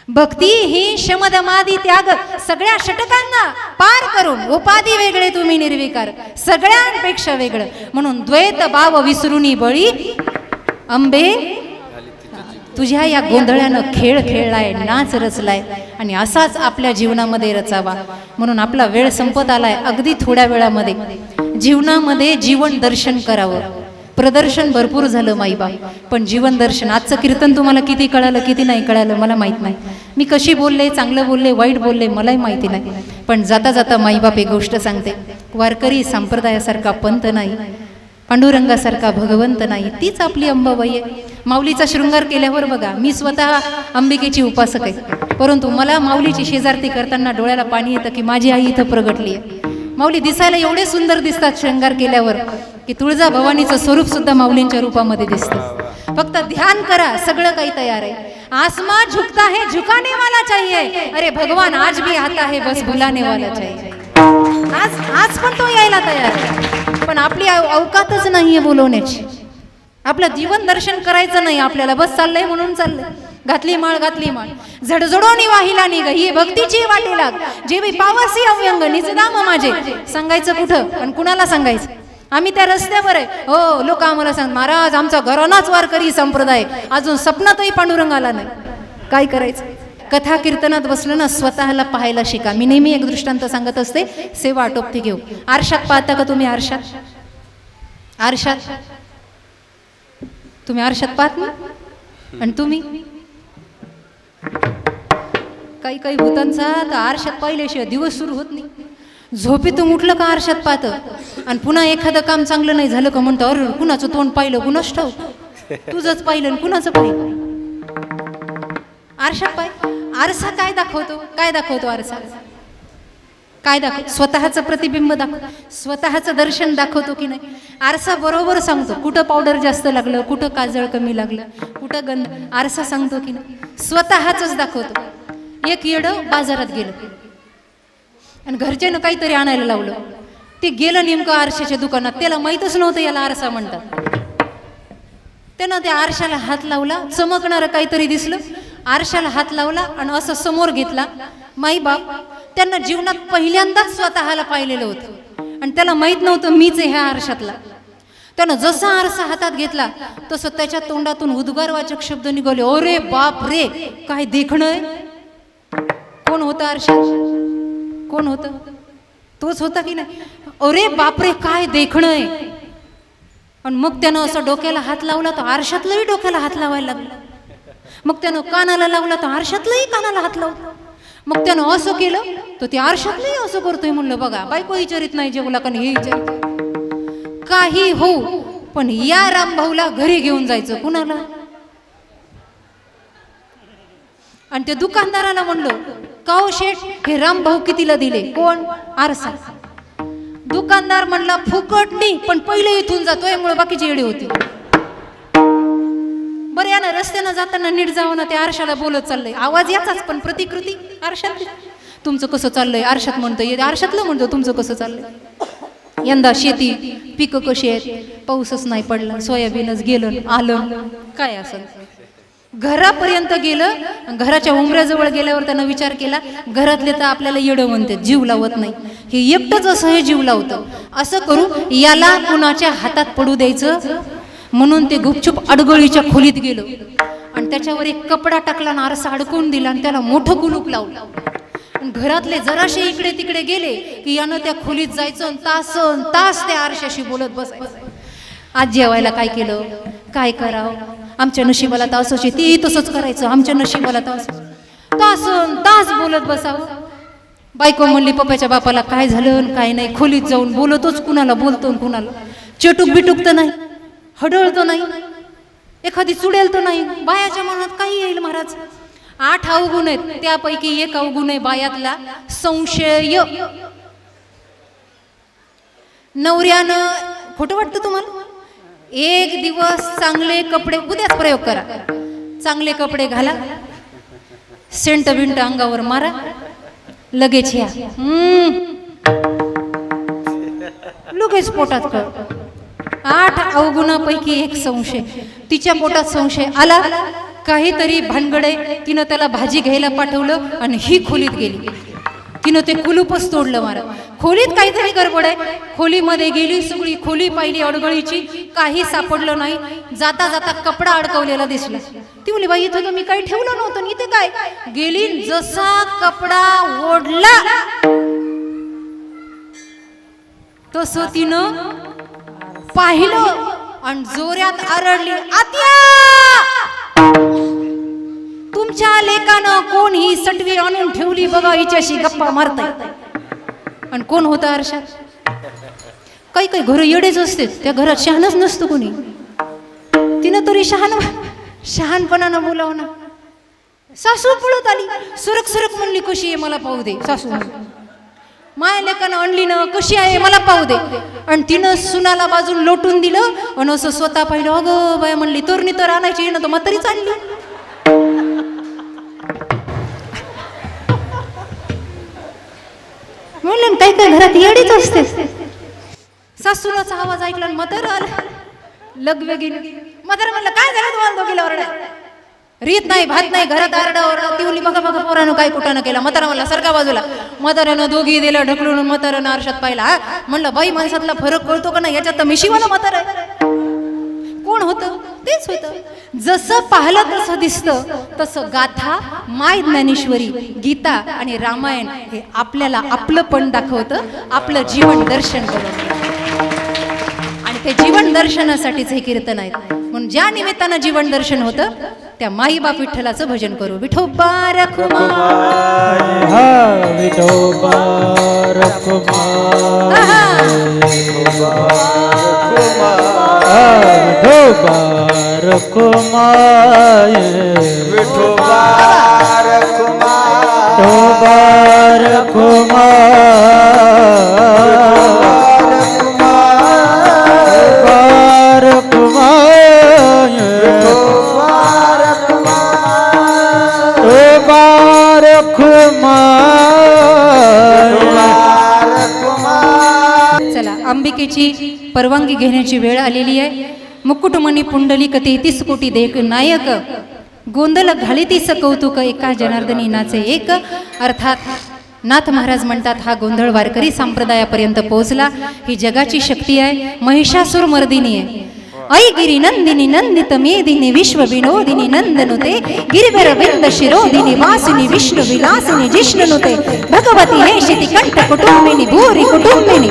Speaker 1: भक्ती ही शमदमादी त्याग सगळ्या षटकांना पार करून, उपाधी वेगळे तुम्ही निर्विकार, सगळ्यांपेक्षा वेगळं. म्हणून द्वैत भाव विसरुनी बळी अंबे, तुझ्या या गोंधळ्यानं खेळ खेळलाय, नाच रचलाय, आणि असाच आपल्या जीवनामध्ये रचावा. म्हणून आपला वेळ संपत आलाय. अगदी थोड्या वेळामध्ये जीवनामध्ये जीवन दर्शन करावं. प्रदर्शन भरपूर झालं माईबा, पण जीवन दर्शन, आजचं कीर्तन तुम्हाला किती कळालं किती नाही कळालं मला माहीत नाही. मी कशी बोलले, चांगलं बोलले, वाईट बोलले, मलाही माहिती नाही. पण जाता जाता माईबाप एक गोष्ट सांगते, वारकरी संप्रदायासारखा पंथ नाही. पांडुरंगासारखा भगवंत नाही, तीच आपली अंबाबाई आहे. माऊलीचा शृंगार केल्यावर बघा, मी स्वतः अंबिकेची उपासक आहे, परंतु मला माऊलीची शेजारती करताना डोळ्याला पाणी येतं की माझी आई इथं प्रगटली आहे. माऊली दिसायला एवढे सुंदर दिसतात शृंगार केल्यावर की तुळजा भवानीचं स्वरूप सुद्धा माऊलींच्या रूपामध्ये दिसतं. फक्त ध्यान करा, सगळं काही तयार आहे. आसमान झुकता है, झुकाने वाला चाहिए. अरे भगवान आज भी आता है, बस बुलाने वाला चाहिए. आज पण तो यायला तयार आहे, पण आपली अवकातच नाहीये बोलवण्याची. आपलं जीवन दर्शन करायचं नाही आपल्याला, बस चाललंय म्हणून चाललंय. घातली माळ झडझडोनी वाहिला निघ, ही भक्तीची वाटे लाग, जे बी पावसी अव्यंग निजनाम माझे. सांगायचं कुठं आणि कुणाला सांगायचं? आम्ही त्या रस्त्यावर आहे. हो, लोक आम्हाला सांग, महाराज आमचा घरानाच वारकरी संप्रदाय, अजून स्वप्नातही पांडुरंग आला नाही. काय करायचं? कथा कीर्तनात बसलं ना, स्वतःला पाहायला शिका. मी नेहमी एक दृष्टांत सांगत असते, सेवा आटोपती घेऊ. आरशात पाहता का तुम्ही? आरशात तुम्ही आरशात पाहत ना? आणि तुम्ही काही भूतांचा तर आरशात पाहिल्याशिवाय दिवस सुरू होत नाही. झोपेतून उठलं का आरशात पाहतं, आणि पुन्हा एखादं काम चांगलं नाही झालं का म्हणतो, अरे कुणाचं तोंड पाहिलं, कुणाच ठाऊक, तुझंच पाहिलं आणि कुणाचं पाहिलं. आरशात आरसा काय दाखवतो आरसा? काय दाखवतो? स्वतःचं प्रतिबिंब दाखवतो, स्वतःचं दर्शन दाखवतो की नाही? आरसा बरोबर सांगतो कुठं पावडर जास्त लागलं, कुठं काजळ कमी लागलं, कुठं गंध. आरसा सांगतो की नाही? स्वतःच दाखवतो. एक येडं बाजारात गेलं आणि घरच्यानं काहीतरी आणायला लावलं. ते गेलं नेमकं आरशाच्या दुकानात, त्याला माहीतच नव्हतं याला आरसा म्हणतात. त्यानं त्या आरशाला हात लावला, चमकणारं काहीतरी दिसलं, आरशाला हात लावला आणि असं समोर घेतला. माई बाप त्यांना जीवनात पहिल्यांदाच स्वतःला पाहिलेलं होतं आणि त्याला माहीत नव्हतं मीच ह्या आरशातला. त्यानं जसा आरसा हातात घेतला तसं त्याच्या तोंडातून उद्गारवाचक शब्द निघाले. अरे बाप रे, काय देखणं आहे. कोण होतं आरशात? कोण होतं? तोच होता की नाही? अरे बापरे, काय देखणं आहे. आणि मग त्यानं असं डोक्याला हात लावला तर आरशातलंही डोक्याला हात लावायला लागला. मग त्यानं कानाला लावला तर आरशातलंही कानाला हात लावला. मग त्यानं असं केलं तर ते आरशातलंही असं करतोय. म्हणलं बघा, बायको विचारित नाही जेवला का हे विचार. काही हो, पण या रामभाऊला घरी घेऊन जायचं. कुणाला? आणि त्या दुकानदाराला म्हणलं, काओ शेठ, हे रामभाऊ कितीला दिले? कोण? आरसा. दुकानदार म्हणला, फुकट नाही, पण पहिले इथून जातोय मुळे बाकीची येडी होती. बरं या ना, रस्त्यानं जाताना नीट जावं ना, त्या आरशाला बोलत चाललंय. आवाज याचाच पण प्रतिकृती आरशात. तुमचं कसं चाललंय? आरशात म्हणतोय, आरशातलं म्हणतो तुमचं कसं चाललंय. यंदा शेती पिकं कशी आहेत? पाऊसच नाही पडला, सोयाबीनच गेलं आलं. काय असं घरापर्यंत गेलं. घराच्या उंबऱ्याजवळ गेल्यावर त्यानं विचार केला, घरातले तर आपल्याला येडं म्हणतात, जीव लावत नाही. हे एकटंच असं हे जीव लावतं. असं करू, याला कुणाच्या हातात पडू द्यायचं म्हणून ते गुपचूप अडगळीच्या खोलीत गेलो आणि त्याच्यावर एक कपडा टाकला आणि आरसा अडकवून दिला आणि त्याला मोठं कुलूप लावलं. घरातले जराशे इकडे तिकडे गेले की यानं त्या खोलीत जायचं तासन तास त्या आरशाशी बोलत बसायचं. आज जेवायला काय केलं, काय करावं, आमच्या नशिबाला तर असंच, तेही तसंच करायचं, आमच्या नशिबाला तर असं. तासन तास बोलत बसावं. बायको म्हणली पप्पाच्या बापाला काय झालं काय नाही. खोलीत जाऊन बोलतोच, कुणाला बोलतो कुणाला. चटूक बिटूक तर नाही, हडळतो नाही, एखादी चुडेल तर नाही. बायाच्या मनात काही येईल महाराज. 8 अवगुण आहेत, त्यापैकी एक अवगुण आहे बायातला संशय. नवऱ्यानं, खोटं वाटतं तुम्हाला? एक दिवस चांगले कपडे, उद्याच प्रयोग करा, चांगले कपडे घाला, सेंट बिंट अंगावर मारा, लगेच या, लगेच पोटात कळ. 8 अवगुणापैकी एक संशय. तिच्या पोटात संशय आला, काहीतरी भानगडे. तिनं त्याला भाजी घ्यायला पाठवलं आणि ही खोलीत गेली. तिनं ते कुलूपच तोडलं. मारा, खोलीत काहीतरी गडबड आहे. खोलीमध्ये गेली, सगळी खोली पाहिली अडगळीची, काही सापडलं नाही. जाता जाता कपडा अडकवलेला दिसला. ती म्हणली, बाई इथं तर मी काही ठेवलं नव्हतं, इथे काय? गेली, जसा कपडा ओढला तसं तिनं पाहिलं आणि जोरात आरडली, आत्या, तुमच्या लेकानं कोण ही सटवी आणून ठेवली बघा, हिच्याशी गप्पा मारताय. आणि कोण होतं आरशात? काही काही घरं येडेच असते, त्या घरात शहाणच नसतं कोणी. तिनं तरी शहाणपणानं बोलावं ना. सासू पळत आली, सुरक सुरक म्हणली कशी आहे मला पाहू दे. सासू माया लेकानं आणली ना, कशी आहे मला पाहू दे. आणि तिनं सुनाला बाजून लोटून दिलं आणि असं स्वतः पाहिलं. अगं बाय म्हणली, तोरणी तर आणायची ना, तर म्हातारी चालली. म्हणलं काही काही घरात येडीच असते. सासूनाचा आवाज ऐकला आणि म्हातारं आलं लगवेगीने. म्हातारं म्हणलं काय झालं तुम्हाला दोघीला ओरडा? रीत नाही भात नाही, घरात आरडा ओरडा. ती बघा बघा पोरानं काय कुठानं केला. म्हातारा म्हणला सरका बाजूला. म्हाताऱ्यानं दोघी दिलं ढकलून. म्हाताऱ्यानं आरशात पाहिला. म्हणलं बाई माणसातला फरक कळतो का नाही, याच्यात तर मिशीवाला म्हातारा आहे. कोण होतं? तेच होतं. जसं पाहिलं तसं दिसतं. तसं गाथा, माय ज्ञानेश्वरी, गीता आणि रामायण हे आपल्याला आपलं पण दाखवतं, आपलं जीवन दर्शन करतं. आणि ते जीवन दर्शनासाठीच हे कीर्तन आहेत. म्हणून ज्या निमित्तानं जीवन दर्शन होतं त्या माईबाप विठ्ठलाचं भजन करू. विठोबा रखुमा,
Speaker 3: विठोबा रखुमा, विठोबा रखुमा,
Speaker 2: विठोबा रखुमा,
Speaker 3: विठोबा रखुमा,
Speaker 1: चला अंबिकेची परवानगी घेण्याची वेळ आलेली आहे. मुकुटमणी पुंडलिक 33 कोटी देख नायक, गोंधळ घालितीस कौतुक एका जनार्दनी नाचे एक. अर्थात नाथ महाराज म्हणतात हा गोंधळ वारकरी संप्रदायापर्यंत पोहोचला. ही जगाची शक्ती आहे, महिषासुर मर्दिनी आहे. ऐ गिरी नंदिनी नंदित मेदिनी विश्व विनोदिनी नंदनुते, गिरिवर विंद शिरोदिनी वासिनी विष्णु विलासिनी जिष्णुनुते, भगवती हे शिति कंठ कुटुंबिनी भूरी कुटुंबिनी,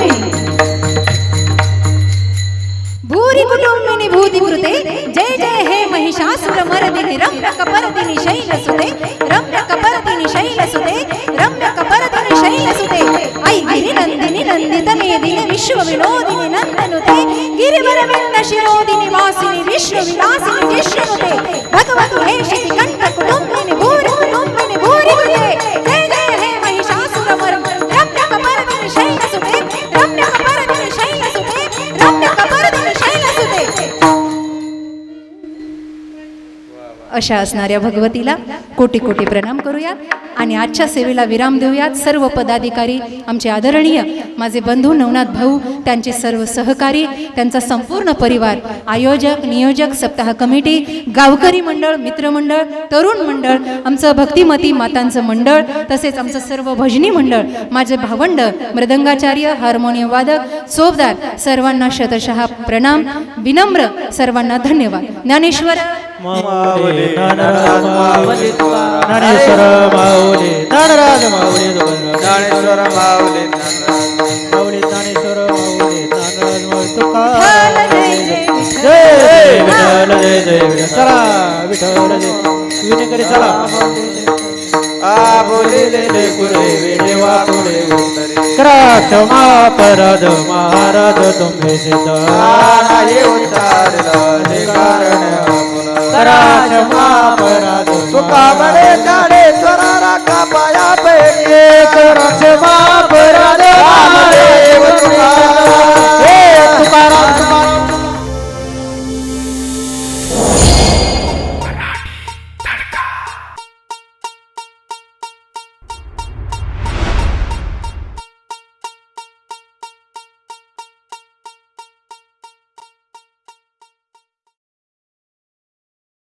Speaker 1: भूरी कुटुंबिनी भूतिकृते. जय जय हे महिषासुर मर्दिनी रम्य कपर्दिनी शैलसुते, रम्य कपर्दिनी शैलसुते, रम्य कपर्दिनी शैलसुते. ऐ गिरी नंदिनी नंदित मेदिनी विश्व विनोदिनी नंदनुते, गिरिवर विंद शिरोदिनी वासिनी विष्णु विलासिनी जिष्णुनुते, भगवती हे शिति कंठ कुटुंबिनी भूरी कुटुंबिनी भूरिकृते. जय जय हे महिषासुर मर्दिनी रम्य कपर्दिनी शैलसुते, रम्य कपर्दिनी शैलसुते, रम्य कपर्दिनी शैलसुते. अशा असणाऱ्या भगवतीला कोटी कोटी प्रणाम करूयात आणि आजच्या सेवेला विराम देऊयात. सर्व पदाधिकारी, आमचे आदरणीय माझे बंधू नवनाथ भाऊ, त्यांचे सर्व सहकारी, त्यांचा संपूर्ण परिवार, आयोजक, नियोजक, सप्ताह कमिटी, गावकरी मंडळ, मित्रमंडळ, तरुण मंडळ, आमचं भक्तिमती मातांचं मंडळ, तसेच आमचं सर्व भजनी मंडळ, माझे भावंड, मृदंगाचार्य, हार्मोनियम वादक, सोबदार, सर्वांना शतशः प्रणाम, विनम्र, सर्वांना धन्यवाद. ज्ञानेश्वर
Speaker 3: माऊली ज्ञानेश्वर माऊली ज्ञानराज माऊली,
Speaker 2: ज्ञानेश्वर माऊली,
Speaker 3: माऊली ज्ञानेश्वर माऊली ज्ञानराज माऊली तुकाराम.
Speaker 1: जय
Speaker 3: विठ्ठल जय जय विठ्ठल. चला विठ्ठल जय विनेकरी चला.
Speaker 2: बोलिले कुरे देवा कुरे
Speaker 3: करा क्षमा अपराध महाराज तुम्ही सिद्ध
Speaker 2: नाही उच्चारला जे कारण
Speaker 3: करा क्षमा अपराध
Speaker 2: तुका बडे ज्ञानेश्वर राखा पाया पैकी
Speaker 3: करा क्षमा